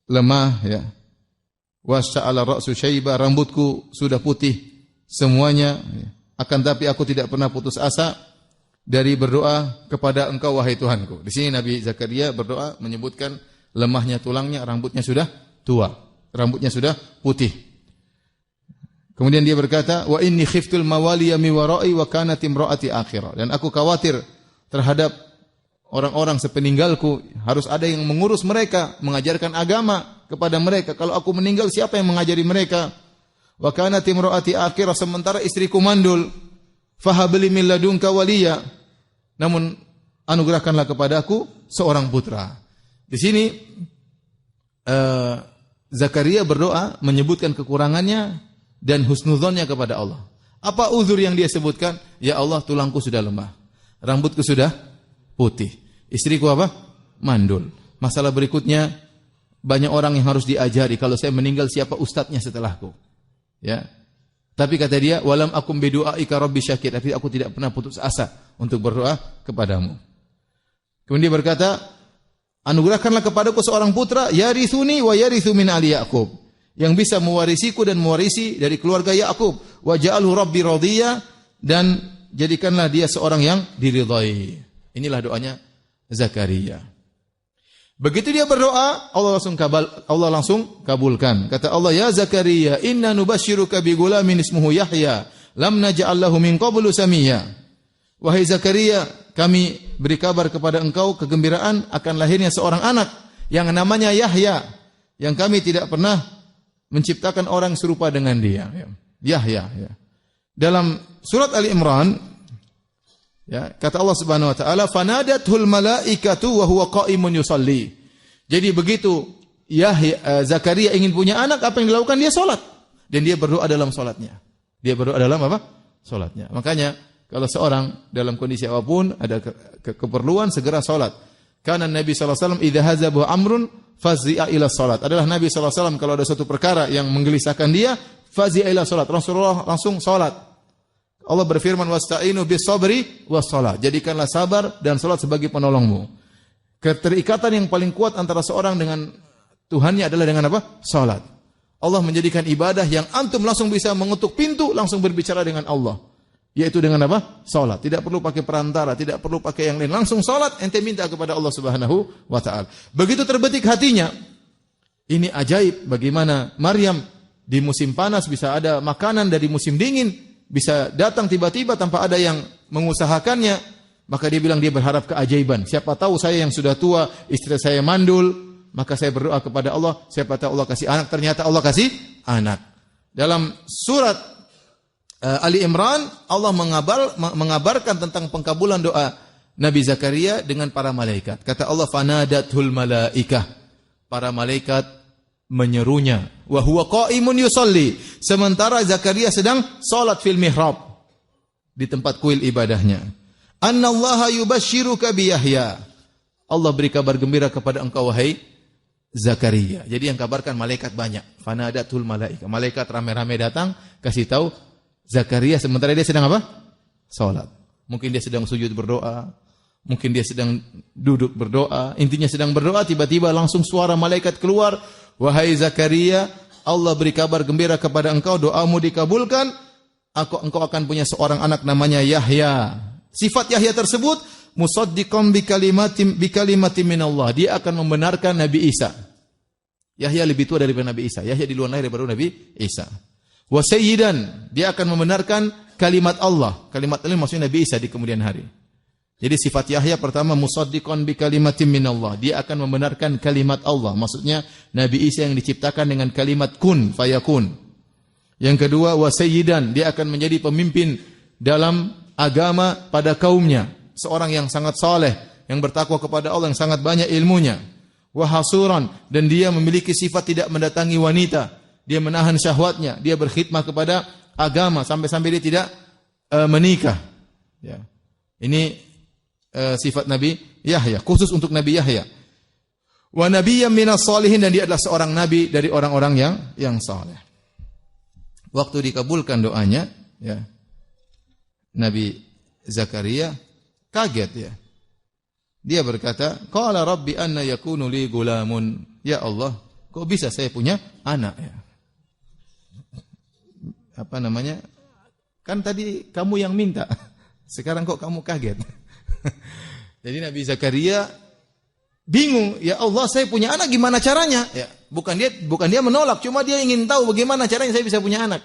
lemah, ya. Wasa'ala ra'su syaiba, rambutku sudah putih semuanya, ya. Akan tapi aku tidak pernah putus asa dari berdoa kepada Engkau wahai Tuhanku. Di sini Nabi Zakaria berdoa menyebutkan lemahnya tulangnya, rambutnya sudah tua, rambutnya sudah putih. Kemudian dia berkata, wa inni khiftul mawaliya mi wara'i wa kanat imra'ati akhirah. Dan aku khawatir terhadap orang-orang sepeninggalku, harus ada yang mengurus mereka, mengajarkan agama kepada mereka. Kalau aku meninggal, siapa yang mengajari mereka? Wa kanat imra'ati akhirah, sementara istriku mandul. Fahabli min ladunka waliya. Namun anugerahkanlah kepadaku seorang putra. Di sini Zakaria berdoa menyebutkan kekurangannya dan husnudzonnya kepada Allah. Apa uzur yang dia sebutkan? Ya Allah, tulangku sudah lemah, rambutku sudah putih, istriku apa? Mandul. Masalah berikutnya, banyak orang yang harus diajari. Kalau saya meninggal, siapa ustadznya setelahku? Ya. Tapi kata dia, walam akum bidu'aika rabbi syakir. Tapi aku tidak pernah putus asa untuk berdoa kepadamu. Kemudian dia berkata, anugerahkanlah kepadaku seorang putra, yarithuni wa yarithu min ali Yaqub, yang bisa mewarisiku dan mewarisi dari keluarga Yakub. Wa ja'alhu rabbi radhiya, dan jadikanlah dia seorang yang diridhai. Inilah doanya Zakaria. Begitu dia berdoa, Allah langsung kabulkan. Kata Allah, ya Zakaria, inna nubasyiruka bi gulamin ismuhu Yahya, lam naj'al lahu min qablu samiyya. Wahai Zakaria, kami beri kabar kepada engkau kegembiraan akan lahirnya seorang anak yang namanya Yahya, yang kami tidak pernah menciptakan orang serupa dengan dia. Yahya. Ya. Dalam surat Ali Imran, Ya, kata Allah Subhanahu wa taala, "Fanadathul malaikatu wa huwa qa'imun yusalli." Jadi begitu Zakaria ingin punya anak, apa yang dilakukan? Dia salat. Dan dia berdoa dalam salatnya. Dia berdoa dalam apa? Salatnya. Makanya kalau seorang dalam kondisi apapun ada keperluan segera salat. Karena Nabi sallallahu alaihi wasallam idza hazabu amrun fazi'a ila salat. Adalah Nabi sallallahu alaihi wasallam kalau ada suatu perkara yang menggelisahkan dia, fazi'a ila salat. Rasulullah langsung salat. Allah berfirman wasta'inu bis sabri was salat. Jadikanlah sabar dan salat sebagai penolongmu. Keterikatan yang paling kuat antara seorang dengan Tuhannya adalah dengan apa? Salat. Allah menjadikan ibadah yang antum langsung bisa mengetuk pintu, langsung berbicara dengan Allah. Yaitu dengan apa? Salat. Tidak perlu pakai perantara, tidak perlu pakai yang lain. Langsung salat, ente minta kepada Allah Subhanahu wa taala. Begitu terbetik hatinya. Ini ajaib bagaimana Maryam di musim panas bisa ada makanan dari musim dingin. Bisa datang tiba-tiba tanpa ada yang mengusahakannya, maka dia bilang dia berharap keajaiban. Siapa tahu saya yang sudah tua, istri saya mandul, maka saya berdoa kepada Allah, siapa tahu Allah kasih anak. Ternyata Allah kasih anak. Dalam surat Ali Imran, Allah mengabarkan tentang pengkabulan doa Nabi Zakaria dengan para malaikat. Kata Allah, "Fanadathul malaikah." Para malaikat menyerunya. Wa huwa qa'imun yusalli. Sementara Zakaria sedang salat fil mihrab. Di tempat kuil ibadahnya. Annallaha yubashshiruka bi Yahya. Allah beri kabar gembira kepada engkau wahai Zakaria. Jadi yang kabarkan malaikat banyak. Fanadatul malaika. Malaikat rame-rame datang kasih tahu Zakaria sementara dia sedang apa? Salat. Mungkin dia sedang sujud berdoa, mungkin dia sedang duduk berdoa, intinya sedang berdoa, tiba-tiba langsung suara malaikat keluar, "Wahai Zakaria, Allah beri kabar gembira kepada engkau, doamu dikabulkan, engkau akan punya seorang anak namanya Yahya." Sifat Yahya tersebut musaddiqan bi kalimatin minallah. Dia akan membenarkan Nabi Isa. Yahya lebih tua daripada Nabi Isa. Yahya di luar lahir daripada Nabi Isa. Wa sayyidan, dia akan membenarkan kalimat Allah. Kalimat Allah maksudnya Nabi Isa di kemudian hari. Jadi sifat Yahya pertama musaddiqan bi kalimatin minallah. Dia akan membenarkan kalimat Allah. Maksudnya Nabi Isa yang diciptakan dengan kalimat kun fayakun. Yang kedua wa sayyidan, dia akan menjadi pemimpin dalam agama pada kaumnya. Seorang yang sangat saleh, yang bertakwa kepada Allah, yang sangat banyak ilmunya. Wa hasuran, dan dia memiliki sifat tidak mendatangi wanita. Dia menahan syahwatnya, dia berkhidmah kepada agama sampai-sampai dia tidak menikah. Ya. Ini sifat Nabi Yahya, khusus untuk Nabi Yahya. Wa nabiyyam minas shalihin, dan dia adalah seorang nabi dari orang-orang yang saleh. Waktu dikabulkan doanya, ya, Nabi Zakaria kaget ya. Dia berkata, "Qala rabbi anna yakunu li gulamun." Ya Allah, kok bisa saya punya anak ya? Apa namanya? Kan tadi kamu yang minta. Sekarang kok kamu kaget? Jadi Nabi Zakaria bingung, ya Allah saya punya anak gimana caranya? Ya, bukan dia menolak, cuma dia ingin tahu bagaimana caranya saya bisa punya anak.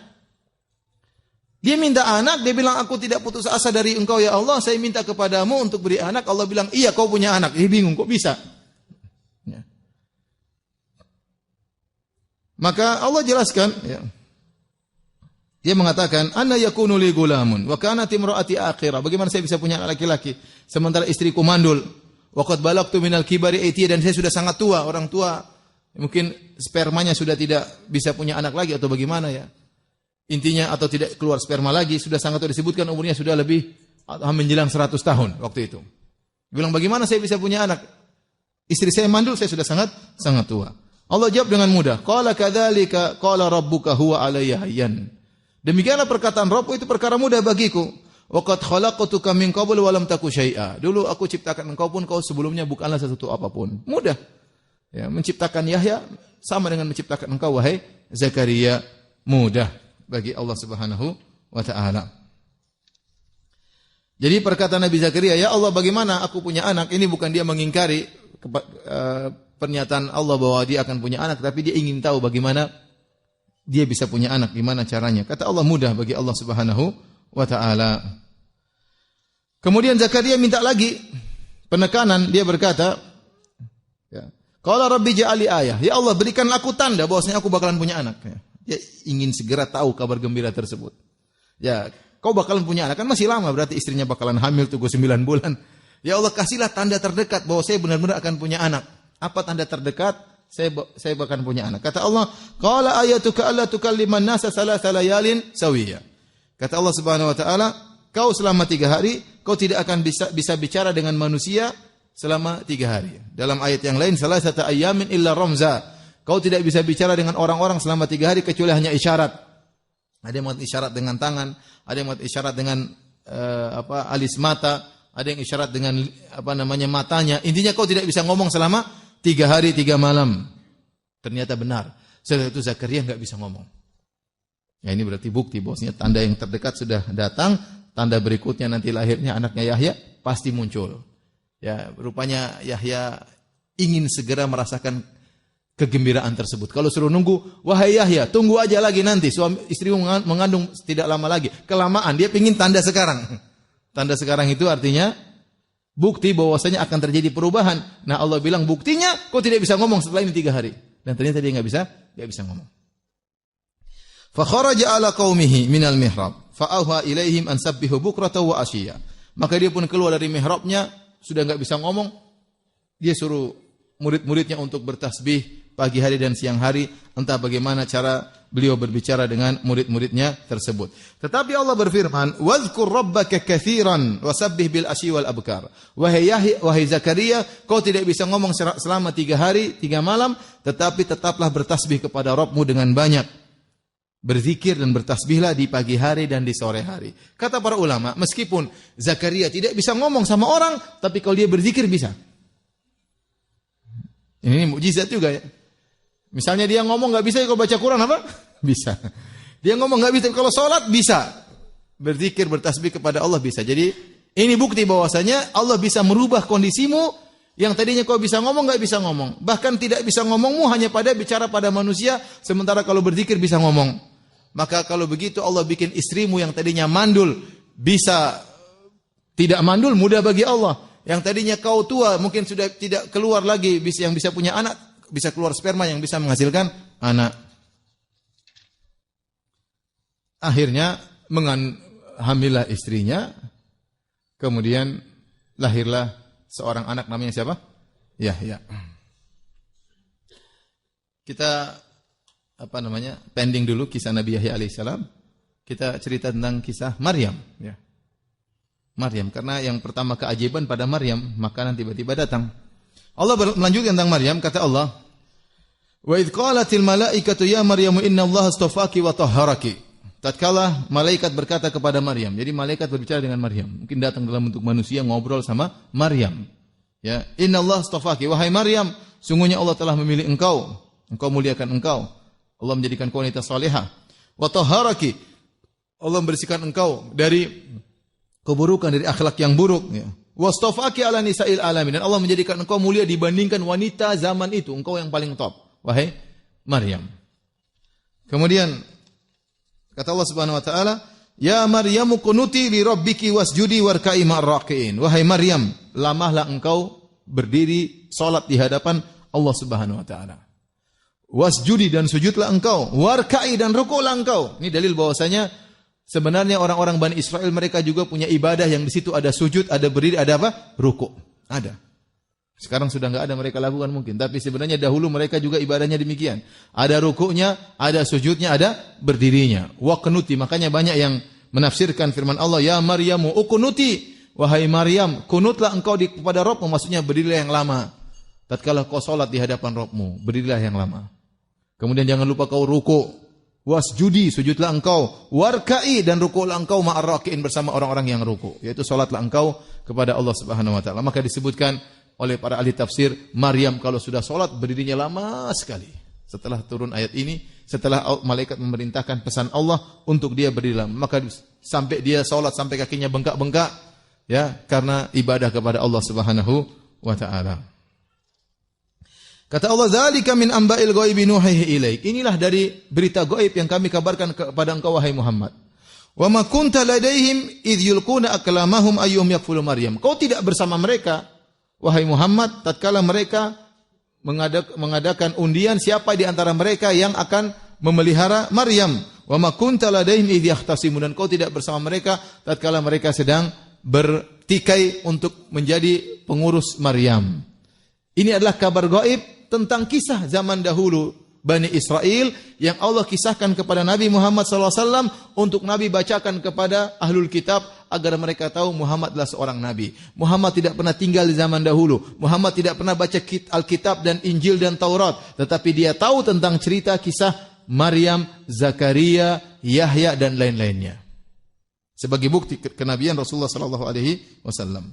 Dia minta anak, dia bilang aku tidak putus asa dari engkau ya Allah, saya minta kepadamu untuk beri anak. Allah bilang iya kau punya anak. Dia bingung kok bisa? Ya. Maka Allah jelaskan, ya. Dia mengatakan, "Anna yakunu li gulamun wa kanat imraati akhirah." Bagaimana saya bisa punya anak laki-laki sementara istriku mandul? Wa qad balagtu minal kibari itiya, dan saya sudah sangat tua, orang tua mungkin spermanya sudah tidak bisa punya anak lagi atau bagaimana ya. Intinya atau tidak keluar sperma lagi, sudah sangat tua, disebutkan umurnya sudah lebih menjelang 100 tahun waktu itu. Dia bilang, "Bagaimana saya bisa punya anak? Istri saya mandul, saya sudah sangat tua." Allah jawab dengan mudah, "Qala kadzalika qala rabbuka huwa alayya hayyan." Demikianlah perkataan Rabbku, itu perkara mudah bagiku. Wa qad khalaqtuka min qabl wa lam taku syai'a. Dulu aku ciptakan engkau pun kau sebelumnya bukanlah sesuatu apapun. Mudah. Ya, menciptakan Yahya sama dengan menciptakan engkau wahai Zakaria. Mudah bagi Allah Subhanahu wa taala. Jadi perkataan Nabi Zakaria, "Ya Allah, bagaimana aku punya anak?" Ini bukan dia mengingkari pernyataan Allah bahwa dia akan punya anak, tapi dia ingin tahu bagaimana dia bisa punya anak, gimana caranya. Kata Allah, mudah bagi Allah Subhanahu wa taala. Kemudian Zakaria minta lagi penekanan, dia berkata, ya, "Qala rabbi ja'ali ayah." Ya Allah, berikan aku tanda bahwasanya aku bakalan punya anak. Dia ingin segera tahu kabar gembira tersebut. Ya, kau bakalan punya anak. Kan masih lama, berarti istrinya bakalan hamil, tunggu 9 bulan. Ya Allah, kasihlah tanda terdekat bahwa saya benar-benar akan punya anak. Apa tanda terdekat? Saya bakalan punya anak. Kata Allah, qala ayatuka alla tukalliman nasa salasa layalin sawiya. Kata Allah Subhanahu wa taala, kau selama 3 hari, kau tidak akan bisa bicara dengan manusia selama 3 hari. Dalam ayat yang lain, salasata ayyamin illa ramza. Kau tidak bisa bicara dengan orang-orang selama 3 hari kecuali hanya isyarat. Ada yang mau isyarat dengan tangan, ada yang mau isyarat dengan alis mata, ada yang isyarat dengan matanya. Intinya kau tidak bisa ngomong selama 3 hari 3 malam. Ternyata benar. Setelah itu Zakaria enggak bisa ngomong. Ya, ini berarti bukti bahwasanya tanda yang terdekat sudah datang, tanda berikutnya nanti lahirnya anaknya Yahya pasti muncul. Ya, rupanya Yahya ingin segera merasakan kegembiraan tersebut. Kalau suruh nunggu, wahai Yahya, tunggu aja lagi nanti. Suami istri mengandung tidak lama lagi. Kelamaan, dia ingin tanda sekarang. Tanda sekarang itu artinya bukti bahwasanya akan terjadi perubahan. Nah, Allah bilang buktinya kau tidak bisa ngomong setelah ini 3 hari. Dan ternyata dia enggak bisa ngomong. Fa kharaja ala qaumihi minal mihrab fa auha ilaihim an sabbihu bukratan wa ashiya. Maka dia pun keluar dari mihrabnya, sudah enggak bisa ngomong. Dia suruh murid-muridnya untuk bertasbih pagi hari dan siang hari, entah bagaimana cara beliau berbicara dengan murid-muridnya tersebut. Tetapi Allah berfirman, "Wadhkur rabbaka katsiran wasabbih bil asyi wal abkar." Wahai Zakaria, kau tidak bisa ngomong selama 3 hari 3 malam, tetapi tetaplah bertasbih kepada Rabbmu dengan banyak. Berzikir dan bertasbihlah di pagi hari dan di sore hari. Kata para ulama, meskipun Zakaria tidak bisa ngomong sama orang, tapi kalau dia berzikir bisa. Ini mukjizat juga ya. Misalnya dia ngomong nggak bisa, kalau baca Quran apa? Bisa. Dia ngomong nggak bisa, kalau sholat bisa. Berzikir, bertasbih kepada Allah bisa. Jadi ini bukti bahwasanya Allah bisa merubah kondisimu yang tadinya kau bisa ngomong nggak bisa ngomong. Bahkan tidak bisa ngomongmu hanya pada bicara pada manusia, sementara kalau berzikir bisa ngomong. Maka kalau begitu Allah bikin istrimu yang tadinya mandul bisa tidak mandul, mudah bagi Allah. Yang tadinya kau tua mungkin sudah tidak keluar lagi yang bisa punya anak, bisa keluar sperma yang bisa menghasilkan anak. Akhirnya hamillah istrinya, kemudian lahirlah seorang anak namanya siapa? Yahya. Kita pending dulu kisah Nabi Yahya alaihissalam. Kita cerita tentang kisah Maryam, ya. Maryam, karena yang pertama keajaiban pada Maryam, makanan tiba-tiba datang. Allah melanjutkan tentang Maryam, kata Allah, "Wa idz qalatil malaikatu ya Maryamu inna Allah astafaki wa tahharaki." Tatkala malaikat berkata kepada Maryam. Jadi malaikat berbicara dengan Maryam. Mungkin datang dalam bentuk manusia ngobrol sama Maryam. Ya, inna Allah astafaki, wahai Maryam, sungguhnya Allah telah memilih engkau. Engkau muliakan engkau. Allah menjadikan kau wanita salihah. Wa tahharaki, Allah membersihkan engkau dari keburukan, dari akhlak yang buruk, ya. Wastafaki ala nisa'il alamin, dan Allah menjadikan engkau mulia dibandingkan wanita zaman itu, engkau yang paling top, wahai Maryam. Kemudian kata Allah Subhanahu wa taala, "Ya Maryamu qunuti li rabbiki wasjudi warka'i ma'ar-raki'in." Wahai Maryam, lamahlah engkau berdiri salat di hadapan Allah Subhanahu wa taala. Wasjudi, dan sujudlah engkau, warka'i, dan rukuklah engkau. Ini dalil bahwasanya sebenarnya orang-orang Bani Israel mereka juga punya ibadah yang di situ ada sujud, ada berdiri, ada apa? Rukuk. Ada. Sekarang sudah enggak ada mereka lakukan mungkin, tapi sebenarnya dahulu mereka juga ibadahnya demikian. Ada rukuknya, ada sujudnya, ada berdirinya. Wa qunuti, makanya banyak yang menafsirkan firman Allah, "Ya Maryamu uqunuti." Wahai Maryam, kunutlah engkau kepada Rabbmu, maksudnya berdirilah yang lama. Tatkala kau salat di hadapan Rabbmu, berdirilah yang lama. Kemudian jangan lupa kau rukuk. Wasjudi, sujudlah engkau. Warka'i, dan rukuklah engkau ma'ar-raki'in, bersama orang-orang yang rukuk. Yaitu salatlah engkau kepada Allah Subhanahu wa taala. Maka disebutkan oleh para ahli tafsir, Maryam kalau sudah salat berdirinya lama sekali. Setelah turun ayat ini, setelah malaikat memerintahkan pesan Allah untuk dia berdiri lama, maka sampai dia salat sampai kakinya bengkak-bengkak, ya, karena ibadah kepada Allah Subhanahu wa taala. Kata Allah, "Dzalika min amba'il ghaibi nuhihi ilaik." Inilah dari berita gaib yang kami kabarkan kepada engkau wahai Muhammad. "Wa ma kunta ladaihim idz yulquna aqlamahum ayyuhum yakfulu Maryam." Kau tidak bersama mereka wahai Muhammad tatkala mereka mengadakan undian siapa di antara mereka yang akan memelihara Maryam. Wa ma kunta ladaihim idh yahtasimun, dan kau tidak bersama mereka tatkala mereka sedang bertikai untuk menjadi pengurus Maryam. Ini adalah kabar gaib tentang kisah zaman dahulu Bani Israel yang Allah kisahkan kepada Nabi Muhammad SAW untuk Nabi bacakan kepada ahlul kitab agar mereka tahu Muhammad adalah seorang Nabi. Muhammad tidak pernah tinggal di zaman dahulu. Muhammad tidak pernah baca Alkitab dan Injil dan Taurat. Tetapi dia tahu tentang cerita kisah Maryam, Zakaria, Yahya dan lain-lainnya. Sebagai bukti kenabian Rasulullah SAW.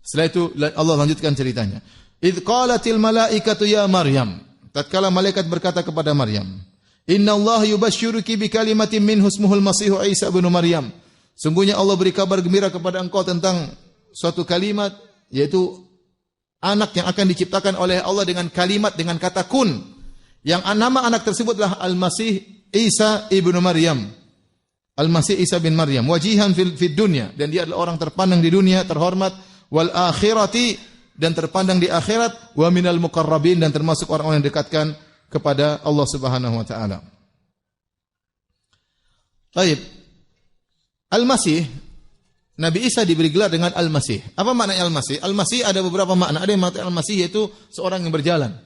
Setelah itu Allah lanjutkan ceritanya. Idh qalatil malaikatu ya Maryam. Tatkala malaikat berkata kepada Maryam, "Inna Allah yubashshiruki bi kalimatin minhu ismuhul Masih Isa bin Maryam." Sungguhnya Allah beri kabar gembira kepada engkau tentang suatu kalimat, yaitu anak yang akan diciptakan oleh Allah dengan kalimat, dengan kata kun. Yang nama anak tersebut adalah Al-Masih Isa ibnu Maryam. Al-Masih Isa bin Maryam, wajihan fid dunya, dan dia adalah orang terpandang di dunia, terhormat, wal akhirati, dan terpandang di akhirat, wa minal muqarrabin, dan termasuk orang-orang yang didekatkan kepada Allah Subhanahu wa taala. Baik. Al-Masih, Nabi Isa diberi gelar dengan Al-Masih. Apa maknanya Al-Masih? Al-Masih ada beberapa makna. Ada yang mengatakan Al-Masih yaitu seorang yang berjalan.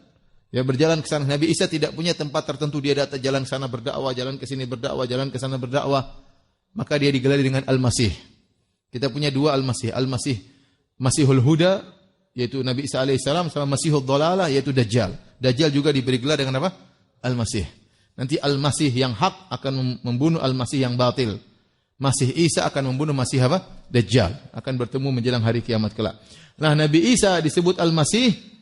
Ya, berjalan ke sana. Nabi Isa tidak punya tempat tertentu, dia datang jalan ke sana berdakwah, jalan ke sini berdakwah, jalan ke sana berdakwah. Maka dia digelari dengan Al-Masih. Kita punya dua Al-Masih. Al-Masih Masihul Huda, yaitu Nabi Isa alaihissalam, sama Masihul Dhalalah, yaitu Dajjal. Dajjal juga diberi gelar dengan apa? Al-Masih. Nanti Al-Masih yang hak akan membunuh Al-Masih yang batil. Masih Isa akan membunuh Masih apa? Dajjal. Akan bertemu menjelang hari kiamat kelak. Nah, Nabi Isa disebut Al-Masih,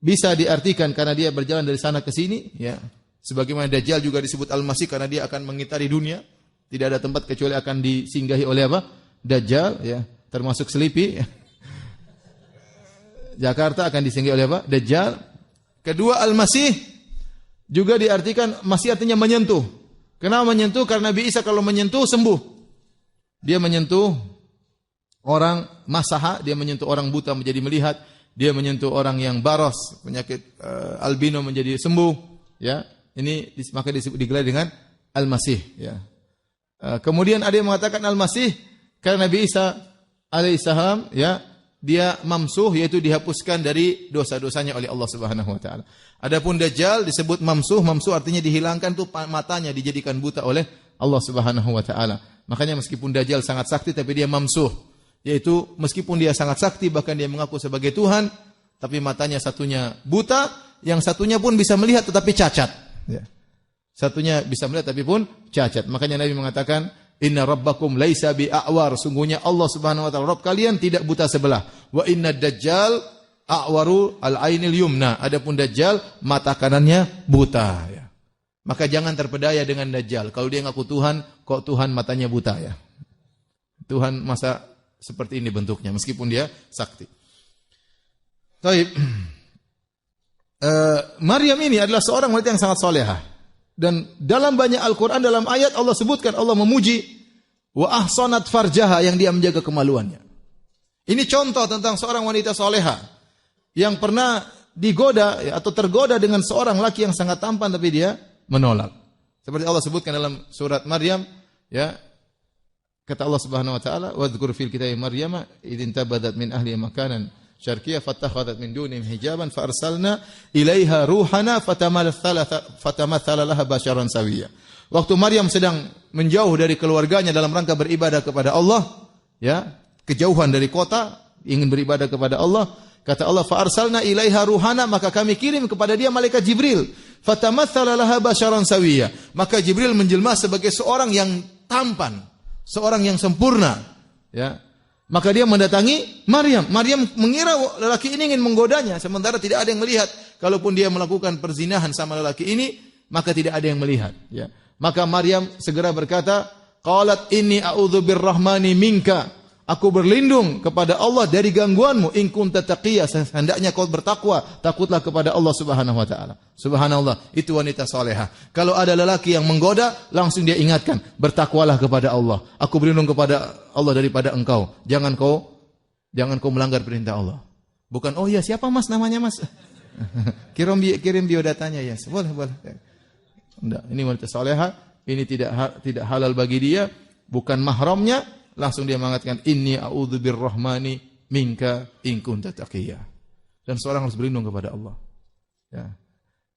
bisa diartikan karena dia berjalan dari sana ke sini, ya. Sebagaimana Dajjal juga disebut Al-Masih karena dia akan mengitari dunia. Tidak ada tempat kecuali akan disinggahi oleh apa? Dajjal, ya. Termasuk Selipi, ya. Jakarta akan disinggahi oleh apa? Dajjal. Kedua, Al-Masih juga diartikan, masih artinya menyentuh. Kenapa menyentuh? Karena Nabi Isa kalau menyentuh sembuh. Dia menyentuh orang masaha, dia menyentuh orang buta menjadi melihat, dia menyentuh orang yang baros, penyakit albino menjadi sembuh, ya. Ini maka digelar dengan Al-Masih, ya. Kemudian ada yang mengatakan Al-Masih karena Nabi Isa alaihissalam, ya, dia mamsuh, yaitu dihapuskan dari dosa-dosanya oleh Allah Subhanahu wa taala. Adapun Dajjal disebut mamsuh, mamsuh artinya dihilangkan tuh matanya, dijadikan buta oleh Allah Subhanahu wa taala. Makanya meskipun Dajjal sangat sakti tapi dia mamsuh, yaitu meskipun dia sangat sakti bahkan dia mengaku sebagai Tuhan, tapi matanya satunya buta, yang satunya pun bisa melihat tetapi cacat, ya. Satunya bisa melihat tapi pun cacat. Makanya Nabi mengatakan, "Inna rabbakum laisa bi'awar." Sungguhnya Allah Subhanahu wa taala Rabb kalian tidak buta sebelah. Wa inna dajjal a'waru al-ainil yumna. Adapun Dajjal mata kanannya buta, ya. Maka jangan terpedaya dengan Dajjal. Kalau dia ngaku Tuhan, kok Tuhan matanya buta, ya. Tuhan masa seperti ini bentuknya meskipun dia sakti. Baik. Maryam ini adalah seorang wanita yang sangat salehah. Dan dalam banyak Al-Quran, dalam ayat Allah sebutkan, Allah memuji wa ahsanat farjaha, yang dia menjaga kemaluannya. Ini contoh tentang seorang wanita soleha yang pernah digoda, ya, atau tergoda dengan seorang laki yang sangat tampan tapi dia menolak. Seperti Allah sebutkan dalam surat Maryam, ya, kata Allah Subhanahu wa taala, "Wadhkur fil kitabi Maryama idin tabadat min ahli makanan syarqiyya fattakhadhat min dunihim hijaban fa arsalna ilaiha ruhana fatamathala laha basyaran sawiyya." Waktu Maryam sedang menjauh dari keluarganya dalam rangka beribadah kepada Allah, ya, kejauhan dari kota, ingin beribadah kepada Allah, kata Allah, fa arsalna ilaiha ruhana, maka kami kirim kepada dia malaikat Jibril, fatamathala laha basyaran sawiyya, maka Jibril menjelma sebagai seorang yang tampan, seorang yang sempurna, ya. Maka dia mendatangi Maryam. Maryam mengira lelaki ini ingin menggodanya, sementara tidak ada yang melihat. Kalaupun dia melakukan perzinahan sama lelaki ini, maka tidak ada yang melihat, ya. Maka Maryam segera berkata, qalat inni a'udzu birrahmani minka. Aku berlindung kepada Allah dari gangguanmu. In kunta taqiyya, hendaknya kau bertakwa, takutlah kepada Allah Subhanahu wa taala. Subhanallah, itu wanita salehah. Kalau ada lelaki yang menggoda, langsung dia ingatkan, bertakwalah kepada Allah. Aku berlindung kepada Allah daripada engkau. Jangan kau melanggar perintah Allah. Bukan, oh ya, siapa Mas namanya Mas? kirim biodatanya, ya. Boleh. Enggak, ini wanita salehah ini tidak halal bagi dia, bukan mahramnya, langsung dia mengatakan inni a'udzu birrahmani minka in kunta taqiyya. Dan seorang harus berlindung kepada Allah. Ya.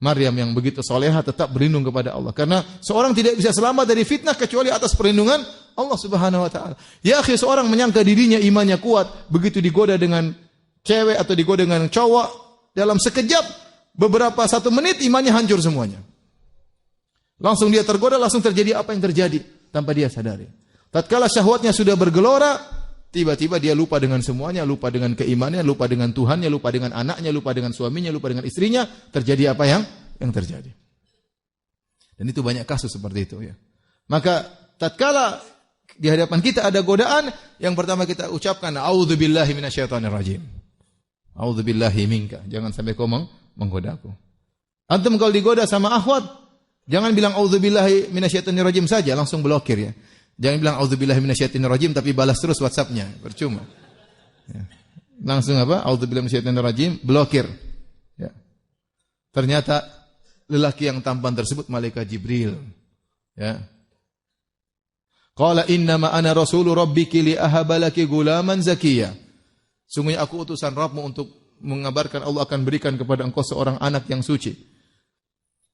Maryam yang begitu soleha tetap berlindung kepada Allah. Karena seorang tidak bisa selamat dari fitnah kecuali atas perlindungan Allah Subhanahu wa taala. Ya akhi, seorang menyangka dirinya imannya kuat, begitu digoda dengan cewek atau digoda dengan cowok, dalam sekejap, beberapa 1 menit imannya hancur semuanya. Langsung dia tergoda, langsung terjadi apa yang terjadi tanpa dia sadari. Tatkala syahwatnya sudah bergelora, tiba-tiba dia lupa dengan semuanya, lupa dengan keimanannya, lupa dengan Tuhannya, lupa dengan anaknya, lupa dengan suaminya, lupa dengan istrinya. Terjadi apa yang terjadi. Dan itu banyak kasus seperti itu ya. Maka tatkala di hadapan kita ada godaan, yang pertama kita ucapkan a'udzubillahi minasyaitonirrajim. A'udzubillahi minka. Jangan sampai kau menggodaku. Antum kalau digoda sama akhwat, jangan bilang a'udzubillahi minasyaitonirrajim saja, langsung blokir ya. Jangan bilang auzubillahi minasyaitonirrajim tapi balas terus WhatsApp-nya, percuma. Ya. Langsung apa? Auzubillahi minasyaitonirrajim, blokir. Ya. Ternyata lelaki yang tampan tersebut malaikat Jibril. Ya. Qala innama ana rasulu rabbiki li ahabalaki gulaman zakiyya. Sungguhnya aku utusan Rabbmu untuk mengabarkan Allah akan berikan kepada engkau seorang anak yang suci.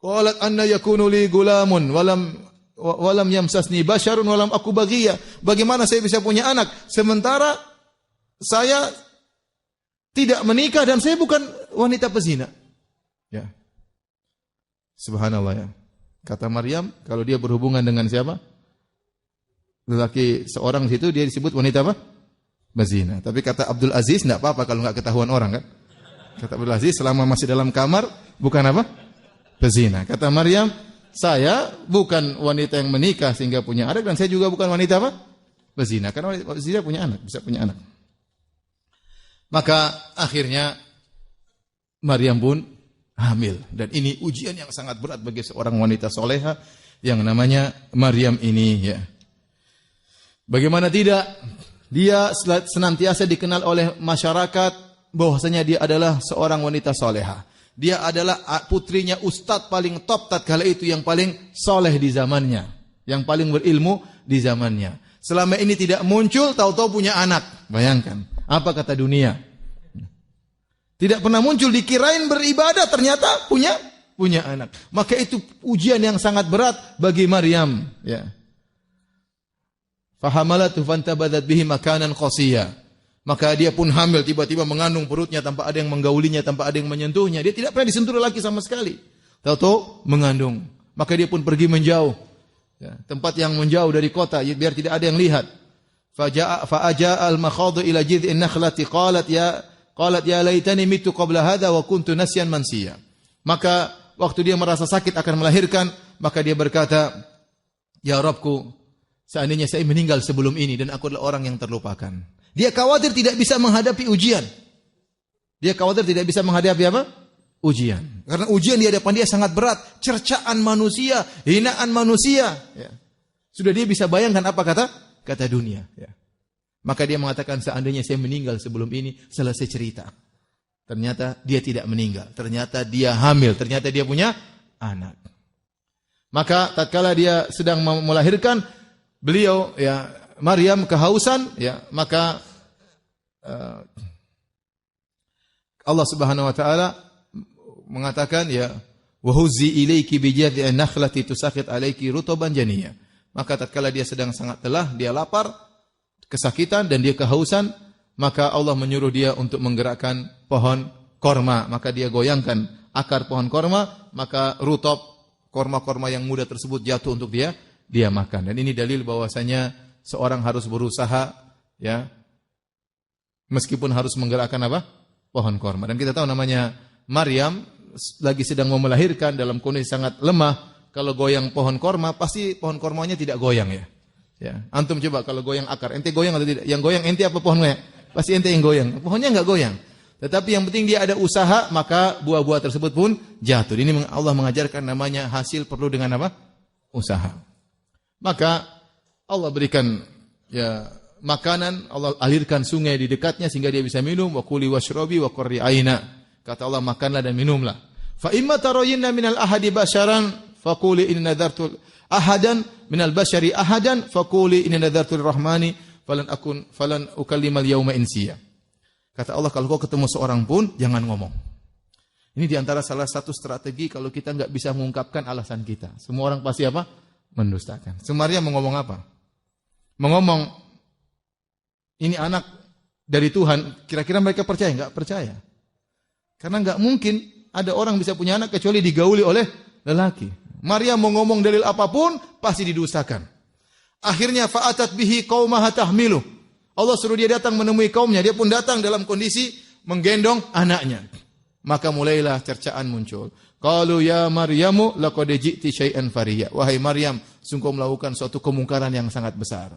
Qalat anna yakunu li gulamun walam yamsasni basyarun walam aku baghiyah. Bagaimana saya bisa punya anak sementara saya tidak menikah dan saya bukan wanita pezina? Ya. Subhanallah ya. Kata Maryam, kalau dia berhubungan dengan siapa? Lelaki seorang di situ dia disebut wanita apa? Pezina. Tapi kata Abdul Aziz enggak apa-apa kalau enggak ketahuan orang kan? Kata Abdul Aziz selama masih dalam kamar bukan apa? Pezina. Kata Maryam, saya bukan wanita yang menikah sehingga punya anak dan saya juga bukan wanita apa? Berzina. Karena wanita berzina punya anak, bisa punya anak. Maka akhirnya Maryam pun hamil dan ini ujian yang sangat berat bagi seorang wanita soleha yang namanya Maryam ini ya. Bagaimana tidak? Dia senantiasa dikenal oleh masyarakat bahwasanya dia adalah seorang wanita soleha. Dia adalah putrinya ustadz paling top tatkala itu, yang paling soleh di zamannya, yang paling berilmu di zamannya. Selama ini tidak muncul, tahu-tahu punya anak. Bayangkan, apa kata dunia? Tidak pernah muncul, dikirain beribadah, ternyata punya anak. Maka itu ujian yang sangat berat bagi Maryam. Ya. Fahamalatu fantabadat bihi makanan qasiyya. Maka dia pun hamil, tiba-tiba mengandung perutnya tanpa ada yang menggaulinya, tanpa ada yang menyentuhnya. Dia tidak pernah disentuh laki sama sekali. Tahu-tahu mengandung. Maka dia pun pergi menjauh. Ya, tempat yang menjauh dari kota, biar tidak ada yang lihat. Fa'aja'a al-makhadu ila jid'in nakhlati qalat ya laitani mitu qabla hadha wa kuntu nasyan mansiya. Maka waktu dia merasa sakit akan melahirkan, maka dia berkata, ya Rabbku, seandainya saya meninggal sebelum ini dan aku adalah orang yang terlupakan. Dia khawatir tidak bisa menghadapi ujian. Dia khawatir tidak bisa menghadapi apa? Ujian. Karena ujian di hadapan dia sangat berat. Cercaan manusia, hinaan manusia. Ya. Sudah dia bisa bayangkan apa kata dunia. Ya. Maka dia mengatakan seandainya saya meninggal sebelum ini, selesai cerita. Ternyata dia tidak meninggal. Ternyata dia hamil. Ternyata dia punya anak. Maka tatkala dia sedang melahirkan, beliau ya Maryam kehausan, ya, maka Allah Subhanahu wa taala mengatakan ya wa huzzi ilayki bi jadhi'in nakhlati tusaqit alayki rutaban janiyya. Maka tatkala dia sedang sangat lelah, dia lapar, kesakitan dan dia kehausan, maka Allah menyuruh dia untuk menggerakkan pohon korma, maka dia goyangkan akar pohon korma, maka rutab korma-korma yang muda tersebut jatuh untuk dia makan. Dan ini dalil bahwasanya seorang harus berusaha ya meskipun harus menggerakkan apa? Pohon korma. Dan kita tahu namanya Maryam lagi sedang mau melahirkan dalam kondisi sangat lemah. Kalau goyang pohon korma pasti pohon kormanya tidak goyang ya. Ya, antum coba kalau goyang akar, ente goyang atau tidak? Yang goyang ente apa pohonnya? Pasti ente yang goyang. Pohonnya enggak goyang. Tetapi yang penting dia ada usaha, maka buah-buah tersebut pun jatuh. Ini Allah mengajarkan namanya hasil perlu dengan apa? Usaha. Maka Allah berikan ya makanan, Allah alirkan sungai di dekatnya sehingga dia bisa minum. Wa kuli washrabi wa qurri aina. Kata Allah, makanlah dan minumlah. Fa imma tarayinna minal ahadi basyaran faquli inni nadartu ahadan minal bashari ahadan faquli inni nadartu lirrahmani falan ukallimal yauma insiya. Kata Allah, kalau kau ketemu seorang pun jangan ngomong. Ini diantara salah satu strategi kalau kita enggak bisa mengungkapkan alasan kita. Semua orang pasti apa? Mendustakan. Maryam mau ngomong apa? Mau ngomong ini anak dari Tuhan, kira-kira mereka percaya? Enggak percaya. Karena enggak mungkin ada orang bisa punya anak kecuali digauli oleh lelaki. Maryam mau ngomong dalil apapun pasti didustakan. Akhirnya fa'atat bihi qaumaha tahmilu. Allah suruh dia datang menemui kaumnya, dia pun datang dalam kondisi menggendong anaknya. Maka mulailah cercaan muncul. Qalu ya Maryamu laqad ji'ti syai'an fariya. Wahai Maryam, sungguh melakukan suatu kemungkaran yang sangat besar.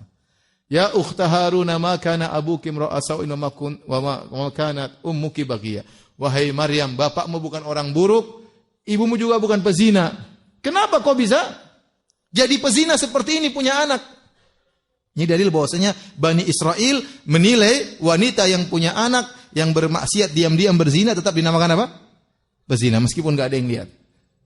Ya ukhta Harun ma kana abuki imra'a sawin wa ma kanat ummuki baghiya. Wahai Maryam, bapakmu bukan orang buruk, ibumu juga bukan pezina. Kenapa kau bisa jadi pezina seperti ini punya anak? Ini dalil bahwasanya Bani Israel menilai wanita yang punya anak yang bermaksiat diam-diam berzina tetap dinamakan apa? Pezina meskipun enggak ada yang lihat.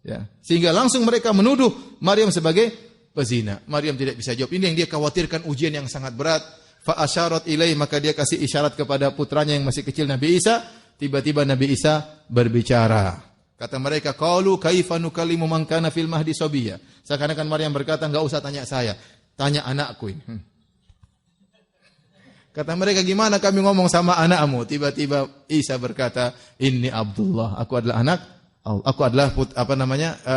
Ya. Sehingga langsung mereka menuduh Maryam sebagai pezina. Maryam tidak bisa jawab. Ini yang dia khawatirkan, ujian yang sangat berat. Fa asyarat ilaih, maka dia kasih isyarat kepada putranya yang masih kecil Nabi Isa. Tiba-tiba Nabi Isa berbicara. Kata mereka, qalu kaifa nukallimu man kana fil mahdi sabiyya. Seakan-akan Maryam berkata, enggak usah tanya saya, tanya anakku ini. Kata mereka, gimana kami ngomong sama anakmu? Tiba-tiba Isa berkata, inni Abdullah, aku adalah anak Allah. Aku adalah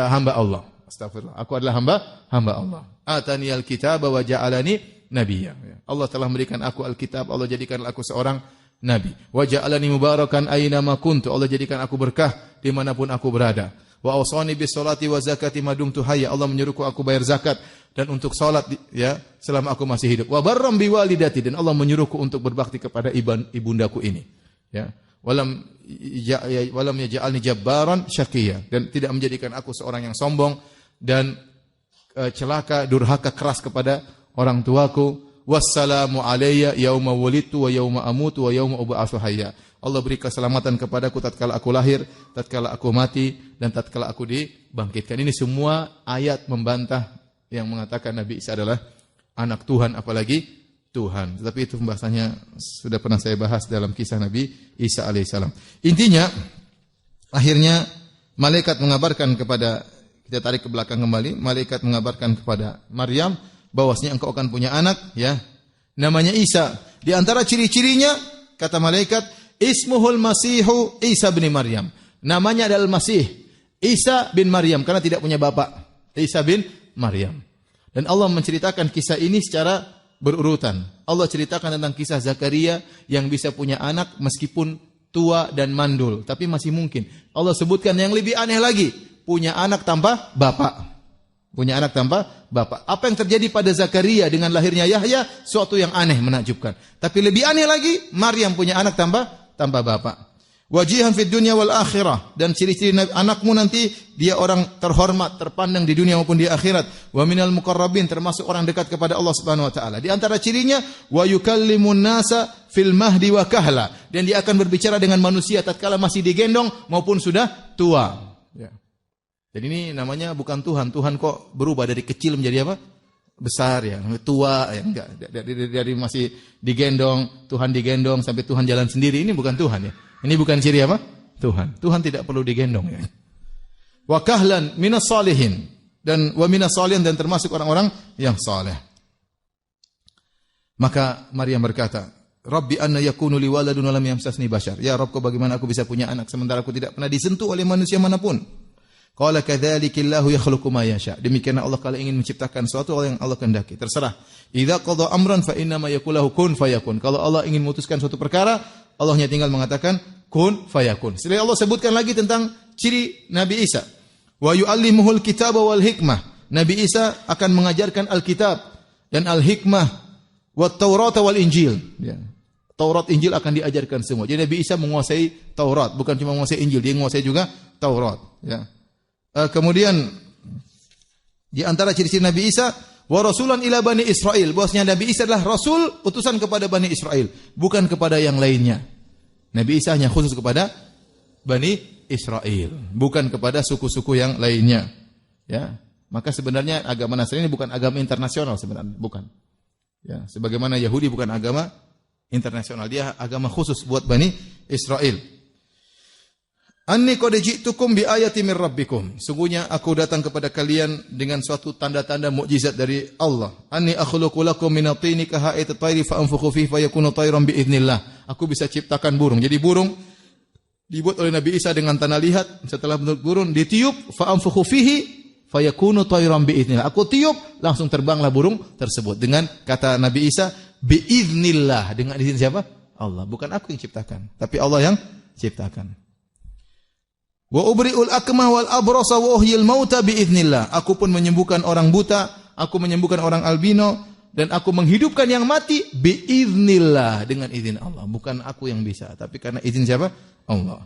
hamba Allah. Astagfirullah. Aku adalah hamba Allah. Atani al-kitab wa ja'alani nabiyya. Allah telah memberikan aku Alkitab, Allah jadikan aku seorang nabi. Wa ja'alani mubarakan aina ma kuntu. Allah jadikan aku berkah dimanapun aku berada. Wa awsani bis salati wa zakati ma dumtu hayya. Allah menyuruhku aku bayar zakat dan untuk salat ya selama aku masih hidup. Wa barram bi walidati, dan Allah menyuruhku untuk berbakti kepada ibundaku ini. Ya. Walam yaj'alni jabbaran syaqiyya, dan tidak menjadikan aku seorang yang sombong dan celaka, durhaka, keras kepada orang tuaku. Wassalamu alayya yauma wulidtu wa yauma amutu wa yauma ub'atsu hayya. Allah beri keselamatan kepadaku tatkala aku lahir, tatkala aku mati, dan tatkala aku dibangkitkan. Ini semua ayat membantah yang mengatakan Nabi Isa adalah anak Tuhan, apalagi Tuhan. Tetapi itu pembahasannya sudah pernah saya bahas dalam kisah Nabi Isa alaihissalam. Intinya, akhirnya malaikat mengabarkan kepada, kita tarik ke belakang kembali, malaikat mengabarkan kepada Maryam bahwasanya engkau akan punya anak, ya, namanya Isa. Di antara ciri-cirinya, kata malaikat, ismuhul Masihu Isa bin Maryam. Namanya adalah Masih Isa bin Maryam karena tidak punya bapak. Isa bin Maryam. Dan Allah menceritakan kisah ini secara berurutan. Allah ceritakan tentang kisah Zakaria yang bisa punya anak meskipun tua dan mandul, tapi masih mungkin. Allah sebutkan yang lebih aneh lagi, punya anak tanpa bapak. Punya anak tanpa bapak. Apa yang terjadi pada Zakaria dengan lahirnya Yahya, suatu yang aneh, menakjubkan. Tapi lebih aneh lagi, Maryam punya anak tanpa bapak. Wajihan fid dunya wal akhirah, dan ciri-ciri anakmu nanti dia orang terhormat, terpandang di dunia maupun di akhirat. Wa minal muqarrabin, termasuk orang dekat kepada Allah Subhanahu wa taala. Di antara cirinya wa yukallimun nasa fil mahdi wa kahla, dan dia akan berbicara dengan manusia tatkala masih digendong maupun sudah tua. Ya. Jadi ini namanya bukan Tuhan. Tuhan kok berubah dari kecil menjadi apa? Besar ya, tua ya, enggak. Dari masih digendong, Tuhan digendong sampai Tuhan jalan sendiri, ini bukan Tuhan ya. Ini bukan ciri apa? Tuhan. Tuhan tidak perlu digendong ya. Wa kahlan minas salihin, dan wa minas salihin, dan termasuk orang-orang yang saleh. Maka Maryam berkata, Rabbi anna yakunu li waladun wa lam yamsasni bashar. Ya Rabbku, bagaimana aku bisa punya anak sementara aku tidak pernah disentuh oleh manusia manapun? Qala kadzalikillahu yakhluqu ma yasha. Demikianlah Allah kalau ingin menciptakan sesuatu yang Allah kehendaki. Terserah. Idza qada amran fa inna ma yaqulahu kun fayakun. Kalau Allah ingin memutuskan suatu perkara, Allah hanya tinggal mengatakan kun fayakun. Setelah Allah sebutkan lagi tentang ciri Nabi Isa. Wa yu'allimuhul kitaba wal hikmah. Nabi Isa akan mengajarkan Alkitab dan Al-Hikmah, wat Taurat wal Injil. Ya. Taurat Injil akan diajarkan semua. Jadi Nabi Isa menguasai Taurat, bukan cuma menguasai Injil, dia menguasai juga Taurat. Ya. Kemudian di antara ciri-ciri Nabi Isa, wa rasulan ila Bani Israel, bahwasanya Nabi Isa adalah rasul, utusan kepada Bani Israel, bukan kepada yang lainnya. Nabi Isa hanya khusus kepada Bani Israel, bukan kepada suku-suku yang lainnya. Ya. Maka sebenarnya agama Nasrani bukan agama internasional sebenarnya, bukan. Ya, sebagaimana Yahudi bukan agama internasional, dia agama khusus buat Bani Israel. Anni qad ji'tukum bi ayatin min rabbikum. Sungguhnya aku datang kepada kalian dengan suatu tanda-tanda mukjizat dari Allah. Anni akhluqu lakum min at-tini ka ha'it at-tayri fa anfukhu fihi fa yakunu tayran bi idznillah. Aku bisa ciptakan burung. Jadi burung dibuat oleh Nabi Isa dengan tanah liat, setelah bentuk burung ditiup fa anfukhu fihi fa yakunu tayran bi idznillah. Aku tiup, langsung terbanglah burung tersebut dengan kata Nabi Isa bi idznillah, dengan izin siapa? Allah. Bukan aku yang ciptakan, tapi Allah yang ciptakan. Wa ubri'ul akmah wal abrasa wa uhyil mauta biiznillah. Aku pun menyembuhkan orang buta, aku menyembuhkan orang albino, dan aku menghidupkan yang mati biiznillah, dengan izin Allah. Bukan aku yang bisa, tapi karena izin siapa? Allah.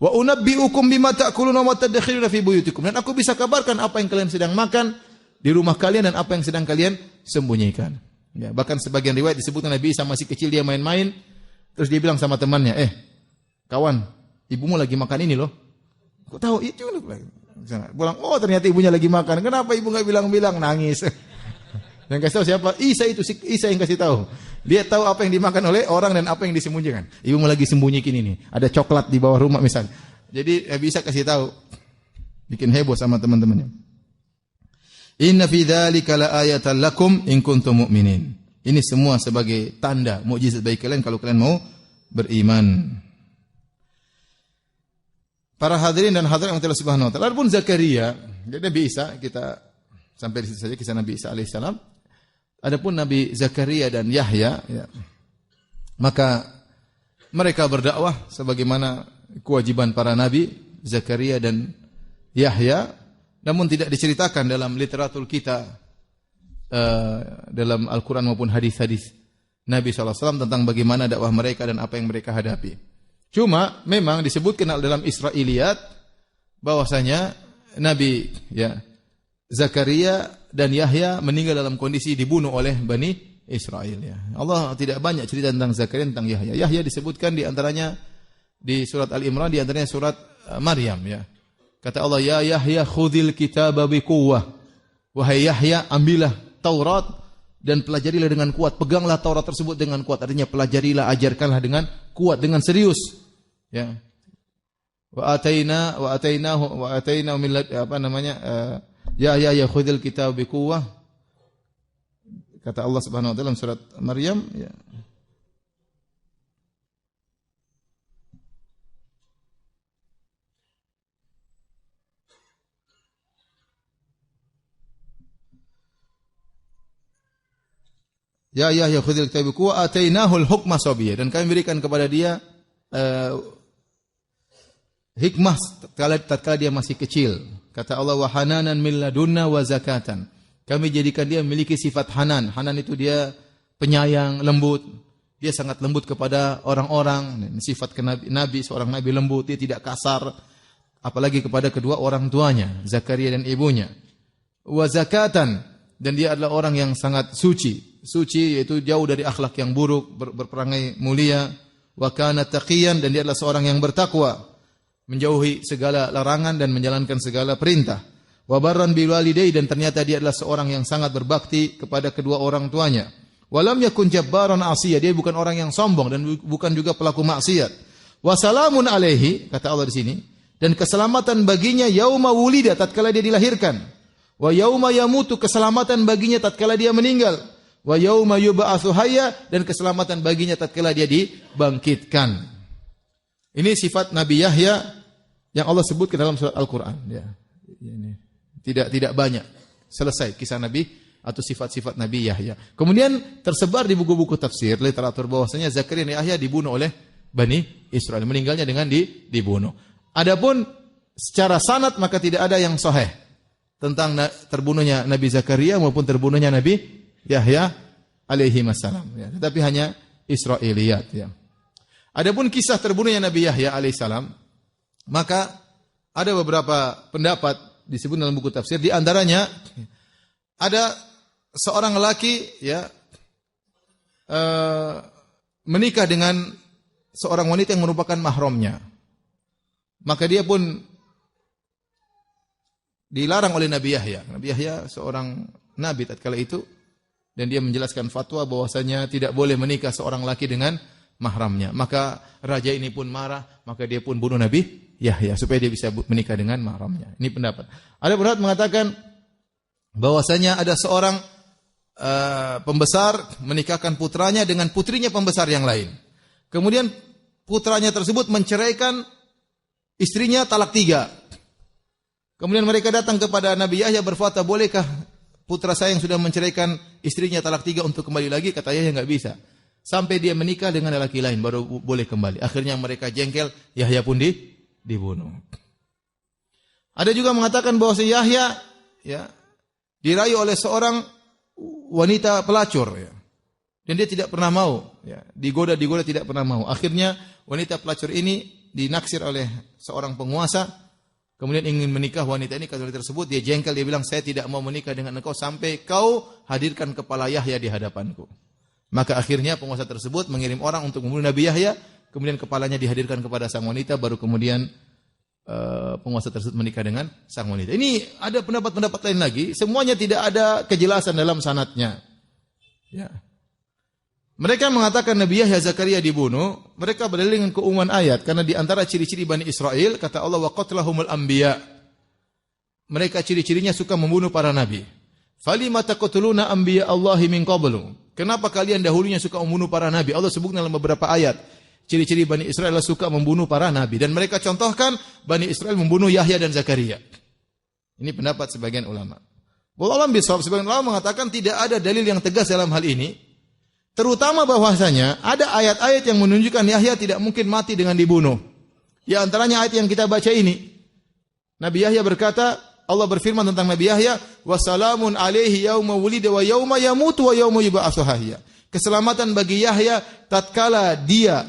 Wa unabbi'ukum bima ta'kuluna wa tadkhuluna fi buyutikum. Dan aku bisa kabarkan apa yang kalian sedang makan di rumah kalian dan apa yang sedang kalian sembunyikan. Ya, bahkan sebagian riwayat disebutkan Nabi Isa masih kecil dia main-main, terus dia bilang sama temannya, kawan, ibumu lagi makan ini loh. Kok tahu itu? Pulang, oh ternyata ibunya lagi makan. Kenapa ibu nggak bilang-bilang? Nangis. Yang kasih tahu siapa? Isa itu, Isa yang kasih tahu. Dia tahu apa yang dimakan oleh orang dan apa yang disembunyikan. Ibu lagi sembunyikin ini. Ada coklat di bawah rumah misalnya. Jadi bisa kasih tahu. Bikin heboh sama teman-temannya. Inna fi dzalika laayatan lakum in kuntum mu'minin. Ini semua sebagai tanda mukjizat bagi kalian kalau kalian mau beriman. Para hadirin dan hadirat yang Allah Subhanahu wa taala. Adapun Zakaria, Nabi Isa, kita sampai di situ saja kisah Nabi Isa alaihissalam. Adapun Nabi Zakaria dan Yahya, ya, maka mereka berdakwah sebagaimana kewajiban para nabi Zakaria dan Yahya, namun tidak diceritakan dalam literatur kita dalam Al-Quran maupun hadis-hadis Nabi SAW tentang bagaimana dakwah mereka dan apa yang mereka hadapi. Cuma memang disebutkan dalam Israiliyat bahwasanya Nabi Zakaria dan Yahya meninggal dalam kondisi dibunuh oleh Bani Israel. Ya. Allah tidak banyak cerita tentang Zakaria, tentang Yahya. Yahya disebutkan di antaranya di surat Al-Imran, di antaranya surat Maryam. Ya. Kata Allah, ya Yahya khudhil kitaba biquwwah. Wahai Yahya, ambillah Taurat dan pelajarilah dengan kuat. Peganglah Taurat tersebut dengan kuat. Artinya pelajarilah, ajarkanlah dengan kuat, dengan serius. Ya. Wa atainahu ya khudhil kitaba biquwwah. Kata Allah Subhanahu wa taala dalam surat Maryam, ya. Ya khudhil kitaba biquwwah atainahu al-hukma sabiyya, dan kami berikan kepada dia hikmah tatkala dia masih kecil. Kata Allah, wa hananan min ladunna wa zakatan. Kami jadikan dia memiliki sifat hanan. Hanan itu dia penyayang, lembut. Dia sangat lembut kepada orang-orang. Sifat nabi, seorang nabi lembut, dia tidak kasar. Apalagi kepada kedua orang tuanya, Zakaria dan ibunya. Wa zakatan, dan dia adalah orang yang sangat suci. Suci yaitu jauh dari akhlak yang buruk, berperangai mulia. Wa kana taqiyan, dan dia adalah seorang yang bertakwa, menjauhi segala larangan dan menjalankan segala perintah. Wa barran bil walidayhi, dan ternyata dia adalah seorang yang sangat berbakti kepada kedua orang tuanya. Wa lam yakun jabbaran asiya, dia bukan orang yang sombong dan bukan juga pelaku maksiat. Wa salamun alaihi, kata Allah di sini, dan keselamatan baginya yauma wulida, tatkala dia dilahirkan. Wa yauma yamutu, keselamatan baginya tatkala dia meninggal. Wa yauma yub'atsu hayya, dan keselamatan baginya tatkala dia dibangkitkan. Ini sifat Nabi Yahya yang Allah sebutkan dalam surat Al-Quran. Ya. Tidak banyak. Selesai kisah Nabi atau sifat-sifat Nabi Yahya. Kemudian tersebar di buku-buku tafsir, literatur bahwasanya Zakaria dan Yahya dibunuh oleh Bani Israel. Meninggalnya dengan dibunuh. Adapun secara sanad maka tidak ada yang sahih tentang terbunuhnya Nabi Zakaria maupun terbunuhnya Nabi Yahya alaihi wassalam. Ya. Tetapi hanya Israiliyat. Ya. Adapun kisah terbunuhnya Nabi Yahya alaihissalam, maka ada beberapa pendapat disebut dalam buku tafsir. Di antaranya ada seorang lelaki menikah dengan seorang wanita yang merupakan mahramnya. Maka dia pun dilarang oleh Nabi Yahya. Nabi Yahya seorang nabi tatkala itu, dan dia menjelaskan fatwa bahwasanya tidak boleh menikah seorang laki dengan mahramnya. Maka raja ini pun marah, maka dia pun bunuh Nabi Yahya supaya dia bisa menikah dengan mahramnya. Ini pendapat. Ada pendapat mengatakan bahwasanya ada seorang pembesar menikahkan putranya dengan putrinya pembesar yang lain. Kemudian putranya tersebut menceraikan istrinya talak 3. Kemudian mereka datang kepada Nabi Yahya berfatwa, bolehkah putra saya yang sudah menceraikan istrinya talak 3 untuk kembali lagi? Kata Yahya, enggak bisa. Sampai dia menikah dengan lelaki lain baru boleh kembali. Akhirnya mereka jengkel, Yahya pun dibunuh. Ada juga mengatakan bahwa Yahya ya dirayu oleh seorang wanita pelacur ya. Dan dia tidak pernah mau ya, digoda tidak pernah mau. Akhirnya wanita pelacur ini dinaksir oleh seorang penguasa, kemudian ingin menikah wanita ini. Kata wanita tersebut, dia jengkel, dia bilang, saya tidak mau menikah dengan engkau sampai kau hadirkan kepala Yahya di hadapanku. Maka akhirnya penguasa tersebut mengirim orang untuk membunuh Nabi Yahya, kemudian kepalanya dihadirkan kepada sang wanita, baru kemudian penguasa tersebut menikah dengan sang wanita. Ini ada pendapat-pendapat lain lagi, semuanya tidak ada kejelasan dalam sanadnya. Ya. Mereka mengatakan Nabi Yahya Zakaria dibunuh, mereka berdalil dengan keumuman ayat, karena di antara ciri-ciri Bani Israel, kata Allah, wa qatlahumul anbiya. Mereka ciri-cirinya suka membunuh para nabi. Falima taqtuluna anbiya Allahi min qablu. Kenapa kalian dahulunya suka membunuh para nabi? Allah sebutkan dalam beberapa ayat. Ciri-ciri Bani Israel suka membunuh para nabi. Dan mereka contohkan Bani Israel membunuh Yahya dan Zakaria. Ini pendapat sebagian ulama. Wallahu bisawab, sebagian ulama mengatakan tidak ada dalil yang tegas dalam hal ini. Terutama bahwasanya ada ayat-ayat yang menunjukkan Yahya tidak mungkin mati dengan dibunuh. Di antaranya ayat yang kita baca ini. Nabi Yahya berkata, Allah berfirman tentang Nabi Yahya, "Wassalamun alaihi yauma wulida wa yauma yamutu wa yauma yub'atsu hayya." Keselamatan bagi Yahya tatkala dia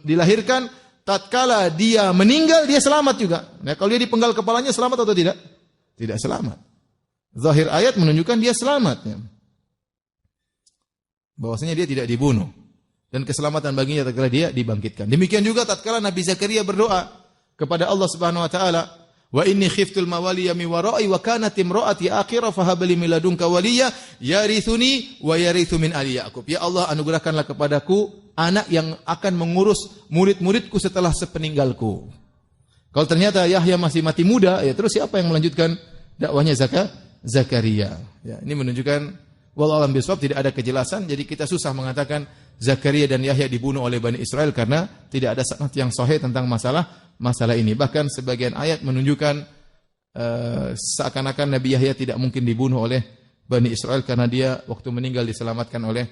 dilahirkan, tatkala dia meninggal, dia selamat juga. Nah, kalau dia dipenggal kepalanya selamat atau tidak? Tidak selamat. Zahir ayat menunjukkan dia selamat. Ya. Bahwasanya dia tidak dibunuh. Dan keselamatan baginya tatkala dia dibangkitkan. Demikian juga tatkala Nabi Zakaria berdoa kepada Allah Subhanahu wa taala, "Wa inni khiftul mawaliya min wara'i wa kanat imra'ati akhira fa hab li min ladunka waliya yarithuni wa yarithu min ali Yaqub." Ya Allah, anugerahkanlah kepadaku anak yang akan mengurus murid-muridku setelah sepeninggalku. Kalau ternyata Yahya masih mati muda, ya terus siapa yang melanjutkan dakwahnya Zakaria? Ya, ini menunjukkan wallahu a'lam bishawab, tidak ada kejelasan, jadi kita susah mengatakan Zakaria dan Yahya dibunuh oleh Bani Israel karena tidak ada sanad yang sahih tentang masalah ini. Bahkan sebagian ayat menunjukkan seakan-akan Nabi Yahya tidak mungkin dibunuh oleh Bani Israel karena dia waktu meninggal diselamatkan oleh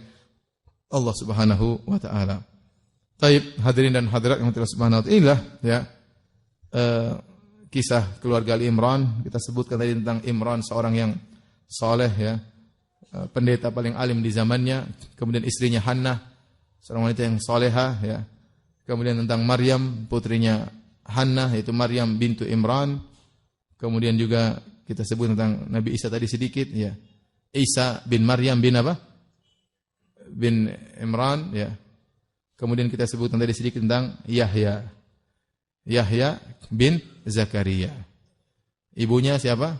Allah Subhanahu wa taala. Taib, hadirin dan hadirat yang Allah Subhanahu wa taala, inilah ya kisah keluarga Ali Imran. Kita sebutkan tadi tentang Imran, seorang yang saleh ya, pendeta paling alim di zamannya. Kemudian istrinya Hannah, seorang wanita yang salehah ya. Kemudian tentang Maryam, putrinya Hannah, yaitu Maryam bintu Imran. Kemudian juga kita sebut tentang Nabi Isa tadi sedikit ya. Isa bin Maryam bin apa? Bin Imran ya. Kemudian kita sebutkan tadi sedikit tentang Yahya bin Zakaria. Ibunya siapa?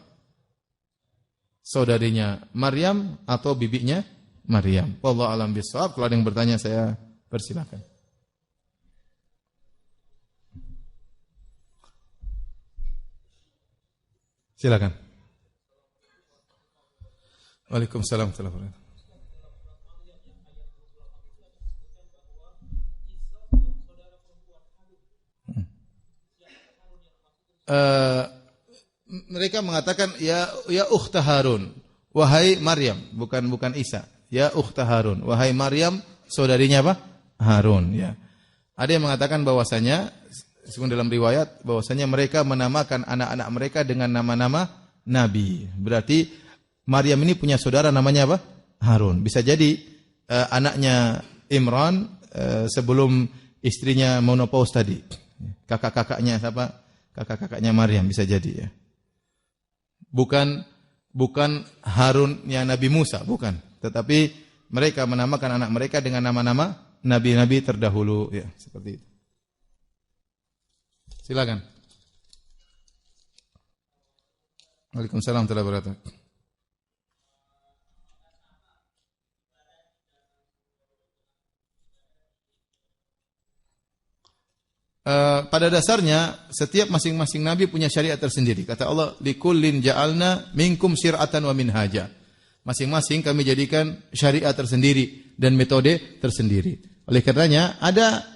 Saudarinya Maryam atau bibinya Maryam. Wallahu a'lam bishawab. Kalau ada yang bertanya saya persilakan. Silakan. Waalaikumsalam warahmatullahi wabarakatuh. Mereka mengatakan ya ukhta Harun, wahai Maryam, bukan Isa. Ya ukhta Harun, wahai Maryam, saudarinya apa? Harun ya. Ada yang mengatakan bahwasanya sebagaimana dalam riwayat bahwasanya mereka menamakan anak-anak mereka dengan nama-nama nabi. Berarti Maryam ini punya saudara namanya apa? Harun. Bisa jadi anaknya Imran sebelum istrinya menopause tadi. Kakak-kakaknya siapa? Kakak-kakaknya Maryam bisa jadi ya. Bukan Harunnya Nabi Musa, bukan. Tetapi mereka menamakan anak mereka dengan nama-nama nabi-nabi terdahulu ya, seperti itu. Silakan. Waalaikumsalam warahmatullahi wabarakatuh. Pada dasarnya setiap masing-masing nabi punya syariat tersendiri. Kata Allah, likullin ja'alna minkum syir'atan wa minhaja. Masing-masing kami jadikan syariat tersendiri dan metode tersendiri. Oleh karenanya ada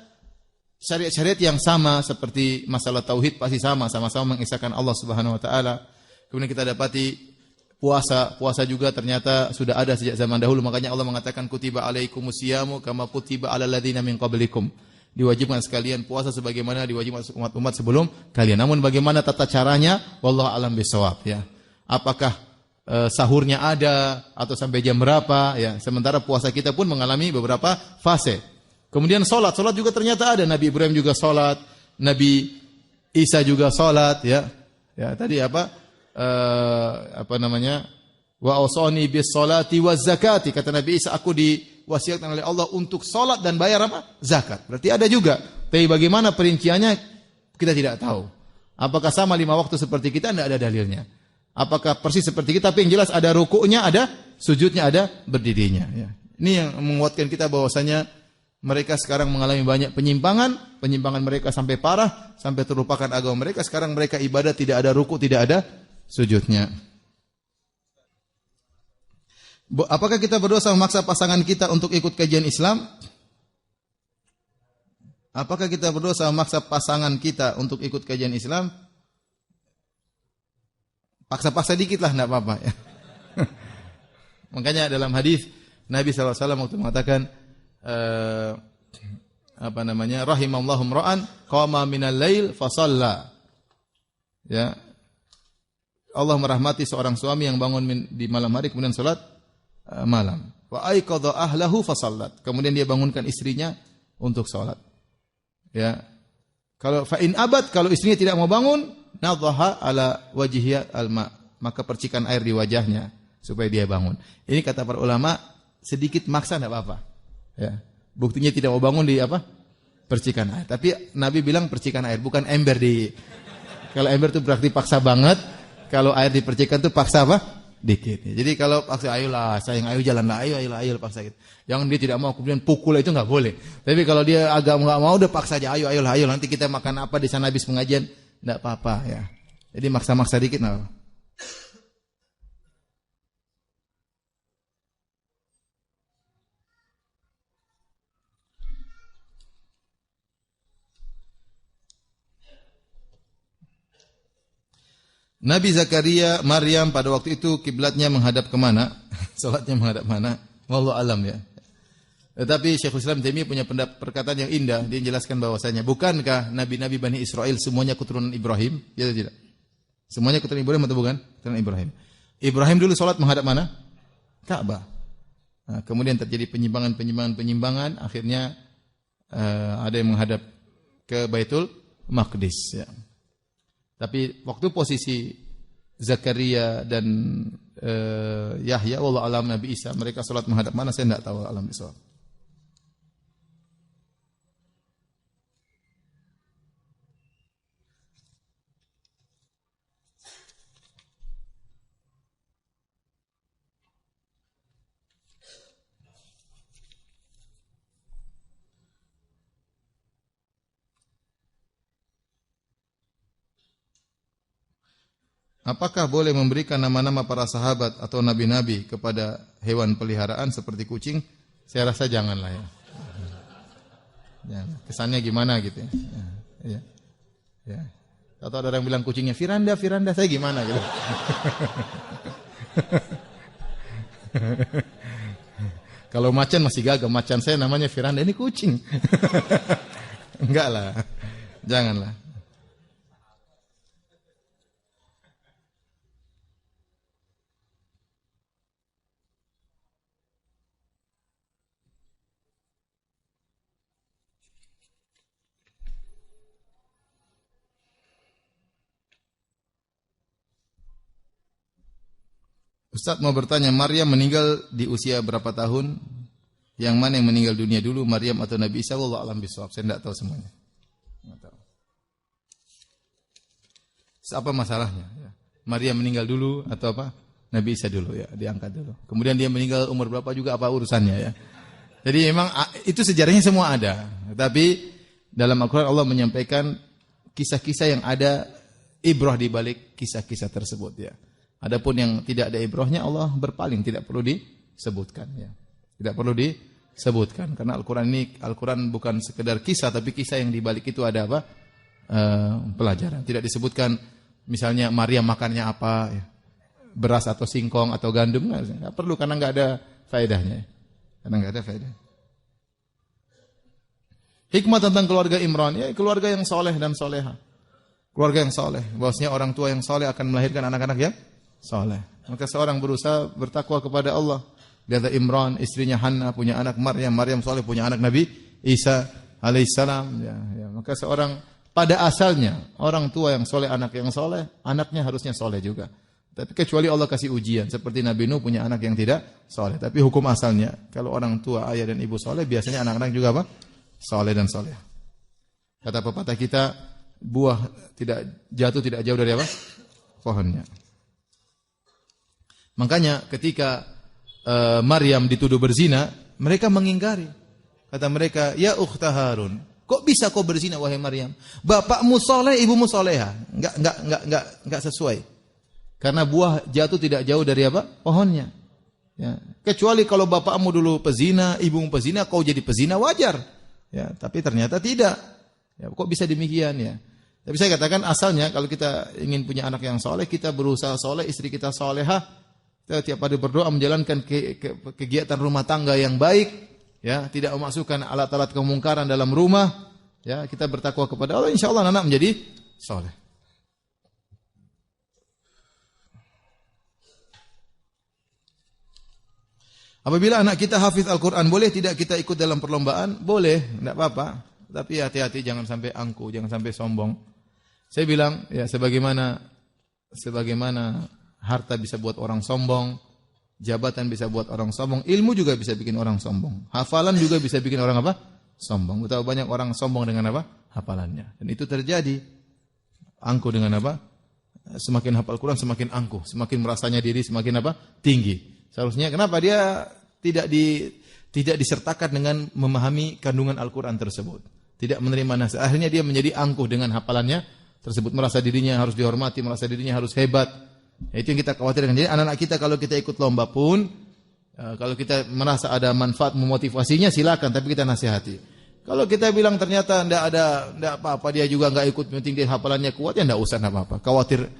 syariat-syariat yang sama seperti masalah tauhid pasti sama-sama mengesahkan Allah Subhanahu wa taala. Kemudian kita dapati puasa juga ternyata sudah ada sejak zaman dahulu, makanya Allah mengatakan kutiba alaikumusyamu kama kutiba alal ladzina min qablikum. Diwajibkan sekalian puasa sebagaimana diwajibkan umat-umat sebelum kalian. Namun bagaimana tata caranya? Wallahu a'lam bishawab ya. Apakah sahurnya ada atau sampai jam berapa ya. Sementara puasa kita pun mengalami beberapa fase. Kemudian salat juga ternyata ada. Nabi Ibrahim juga salat, Nabi Isa juga salat ya. Ya, tadi apa namanya? Wa awsani bis salati waz zakati. Kata Nabi Isa, aku diwasiatkan oleh Allah untuk salat dan bayar apa? Zakat. Berarti ada juga. Tapi bagaimana perinciannya kita tidak tahu. Apakah sama 5 waktu seperti kita? Tidak ada dalilnya. Apakah persis seperti kita? Tapi yang jelas ada rukuknya, ada sujudnya, ada berdirinya. Ya. Ini yang menguatkan kita bahwasanya mereka sekarang mengalami banyak penyimpangan. Penyimpangan mereka sampai parah, sampai terlupakan agama mereka. Sekarang mereka ibadah tidak ada rukuk, tidak ada sujudnya. Apakah kita berdosa memaksa pasangan kita untuk ikut kajian Islam? Apakah kita berdosa memaksa pasangan kita untuk ikut kajian Islam? Paksa-paksa dikit lah, tidak apa-apa ya. Makanya dalam hadis Nabi SAW waktu mengatakan rahimallahu imra'an qama minal lail fa shalla. Ya. Allah merahmati seorang suami yang bangun di malam hari kemudian salat malam. Wa aiqadha ahlahu fa shallat. Kemudian dia bangunkan istrinya untuk salat. Ya. Kalau fa in abad, kalau istrinya tidak mau bangun, nadhaha ala wajhiha alma, maka percikan air di wajahnya supaya dia bangun. Ini kata para ulama, sedikit maksa enggak apa-apa. Ya. Buktinya tidak mau bangun di apa? Percikan air. Tapi Nabi bilang percikan air, bukan ember di. Kalau ember itu berarti paksa banget. Kalau air dipercikan itu paksa apa? Dikit. Jadi kalau paksa ayolah sayang, ayo jalanlah, ayo paksa gitu. Yang dia tidak mau kemudian pukul itu enggak boleh. Tapi kalau dia agak enggak mau udah paksa aja, ayo nanti kita makan apa di sana habis pengajian, enggak apa-apa ya. Jadi maksa-maksa dikit enggak. Nabi Zakaria, Maryam pada waktu itu kiblatnya menghadap kemana? Salatnya menghadap mana? Wallahu alam ya. Tetapi Syekhul Islam Taimiyah punya perkataan yang indah. Dia menjelaskan bahwasanya bukankah nabi-nabi Bani Israel semuanya keturunan Ibrahim? Ya atau tidak? Semuanya keturunan Ibrahim atau bukan? Keturunan Ibrahim. Ibrahim dulu salat menghadap mana? Ka'bah. Nah, kemudian terjadi penyimpangan. Akhirnya ada yang menghadap ke Baitul Maqdis. Ya. Tapi waktu posisi Zakaria dan Yahya, wallahu alam, Nabi Isa, mereka salat menghadap mana saya tidak tahu, alam bisawab. Apakah boleh memberikan nama-nama para sahabat atau nabi-nabi kepada hewan peliharaan seperti kucing? Saya rasa janganlah ya. Jangan. Kesannya gimana gitu ya. Ya. Ya. Atau ada orang bilang kucingnya Firanda, saya gimana gitu. Kalau macan masih gagah, macan saya namanya Firanda, ini kucing. Enggak lah. Janganlah. Ustaz mau bertanya, Maryam meninggal di usia berapa tahun? Yang mana yang meninggal dunia dulu, Maryam atau Nabi Isa? Wallahu a'lam bishawab. Saya tidak tahu semuanya. Tidak tahu. Apa masalahnya? Maria meninggal dulu atau apa? Nabi Isa dulu ya, diangkat dulu. Kemudian dia meninggal umur berapa juga apa urusannya ya. Jadi memang itu sejarahnya semua ada. Tapi dalam Al-Quran Allah menyampaikan kisah-kisah yang ada ibrah di balik kisah-kisah tersebut ya. Adapun yang tidak ada ibrahnya Allah berpaling, tidak perlu disebutkan ya. Tidak perlu disebutkan karena Al-Quran bukan sekedar kisah tapi kisah yang di balik itu ada apa? Pelajaran. Tidak disebutkan misalnya Maria makannya apa ya. Beras atau singkong atau gandum enggak perlu karena enggak ada faedahnya. Karena enggak ada faedah. Hikmah tentang keluarga Imran ya keluarga yang soleh dan soleha. Keluarga yang soleh. Bahwasanya orang tua yang soleh akan melahirkan anak-anak yang soleh. Maka seorang berusaha bertakwa kepada Allah. Lihat Imran, istrinya Hannah punya anak Maryam soleh punya anak Nabi Isa alaihissalam. Ya. Maka seorang pada asalnya orang tua yang soleh, anak yang soleh, anaknya harusnya soleh juga. Tapi kecuali Allah kasih ujian seperti Nabi Nuh punya anak yang tidak soleh. Tapi hukum asalnya kalau orang tua, ayah dan ibu soleh, biasanya anak-anak juga apa? Soleh dan soleh. Kata pepatah kita, buah tidak jatuh tidak jauh dari apa? Pohonnya. Makanya ketika Maryam dituduh berzina, mereka mengingkari. Kata mereka, ya ukhta Harun, kok bisa kau berzina wahai Maryam? Bapakmu soleh, ibumu soleha. Enggak sesuai. Karena buah jatuh tidak jauh dari apa? Pohonnya. Ya. Kecuali kalau bapakmu dulu pezina, ibumu pezina, kau jadi pezina wajar. Ya, tapi ternyata tidak. Ya, kok bisa demikian ya? Tapi saya katakan asalnya kalau kita ingin punya anak yang soleh, kita berusaha soleh, istri kita solehah, kita tiap hari berdoa menjalankan kegiatan rumah tangga yang baik, ya, tidak memasukkan alat-alat kemungkaran dalam rumah, ya, kita bertakwa kepada Allah, insya Allah anak menjadi soleh. Apabila anak kita hafiz Al-Quran, boleh tidak kita ikut dalam perlombaan? Boleh, tidak apa-apa. Tapi hati-hati jangan sampai angku, jangan sampai sombong. Saya bilang, ya sebagaimana harta bisa buat orang sombong, jabatan bisa buat orang sombong, ilmu juga bisa bikin orang sombong. Hafalan juga bisa bikin orang apa? Sombong. Betapa banyak orang sombong dengan apa? Hafalannya. Dan itu terjadi. Angku dengan apa? Semakin hafal Quran semakin angkuh, semakin merasanya diri semakin apa? Tinggi. Seharusnya kenapa dia tidak disertakan dengan memahami kandungan Al-Quran tersebut. Tidak menerima nasihat. Akhirnya dia menjadi angkuh dengan hafalannya tersebut. Merasa dirinya harus dihormati, merasa dirinya harus hebat. Ya, itu yang kita khawatirkan. Jadi anak-anak kita kalau kita ikut lomba pun, kalau kita merasa ada manfaat memotivasinya silakan, tapi kita nasihati. Kalau kita bilang ternyata tidak apa-apa, dia juga nggak ikut, penting dia hafalannya kuat, ya tidak usah apa-apa. Khawatir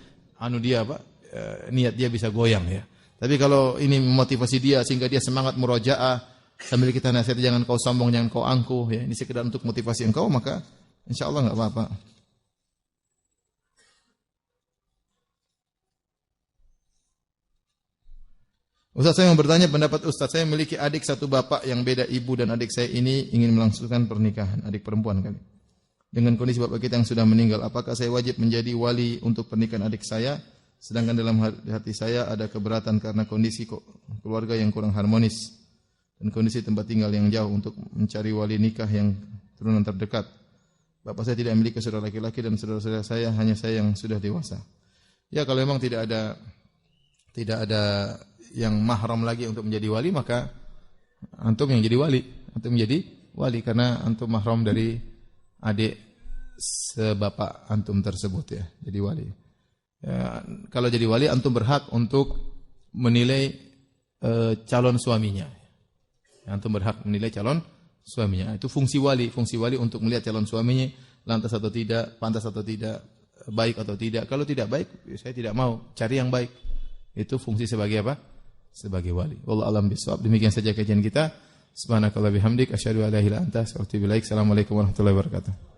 niat dia bisa goyang ya. Tapi kalau ini memotivasi dia sehingga dia semangat murojaah sambil kita nasihat jangan kau sombong, jangan kau angkuh ya, ini sekedar untuk motivasi engkau, maka insya Allah enggak apa-apa. Ustaz, saya mau bertanya pendapat Ustaz. Saya memiliki adik satu bapak yang beda ibu dan adik saya ini ingin melangsungkan pernikahan, adik perempuan kali. Dengan kondisi bapak kita yang sudah meninggal, apakah saya wajib menjadi wali untuk pernikahan adik saya? Sedangkan dalam hati saya ada keberatan karena kondisi keluarga yang kurang harmonis dan kondisi tempat tinggal yang jauh untuk mencari wali nikah yang turunan terdekat. Bapak saya tidak memiliki saudara laki-laki dan saudara-saudara saya hanya saya yang sudah dewasa. Ya kalau memang tidak ada yang mahram lagi untuk menjadi wali, maka antum yang jadi wali, antum menjadi wali karena antum mahram dari adik sebapak antum tersebut ya, jadi wali. Ya, kalau jadi wali antum berhak untuk menilai calon suaminya. Antum berhak menilai calon suaminya. Itu fungsi wali untuk melihat calon suaminya lantas atau tidak, pantas atau tidak, baik atau tidak. Kalau tidak baik, saya tidak mau, cari yang baik. Itu fungsi sebagai apa? Sebagai wali. Wallahu a'lam bishawab. Demikian saja kajian kita. Subhanakallah bihamdik asyhadu an la ilaha illa anta astaghfiruka wa atubu ilaik. Assalamualaikum warahmatullahi wabarakatuh.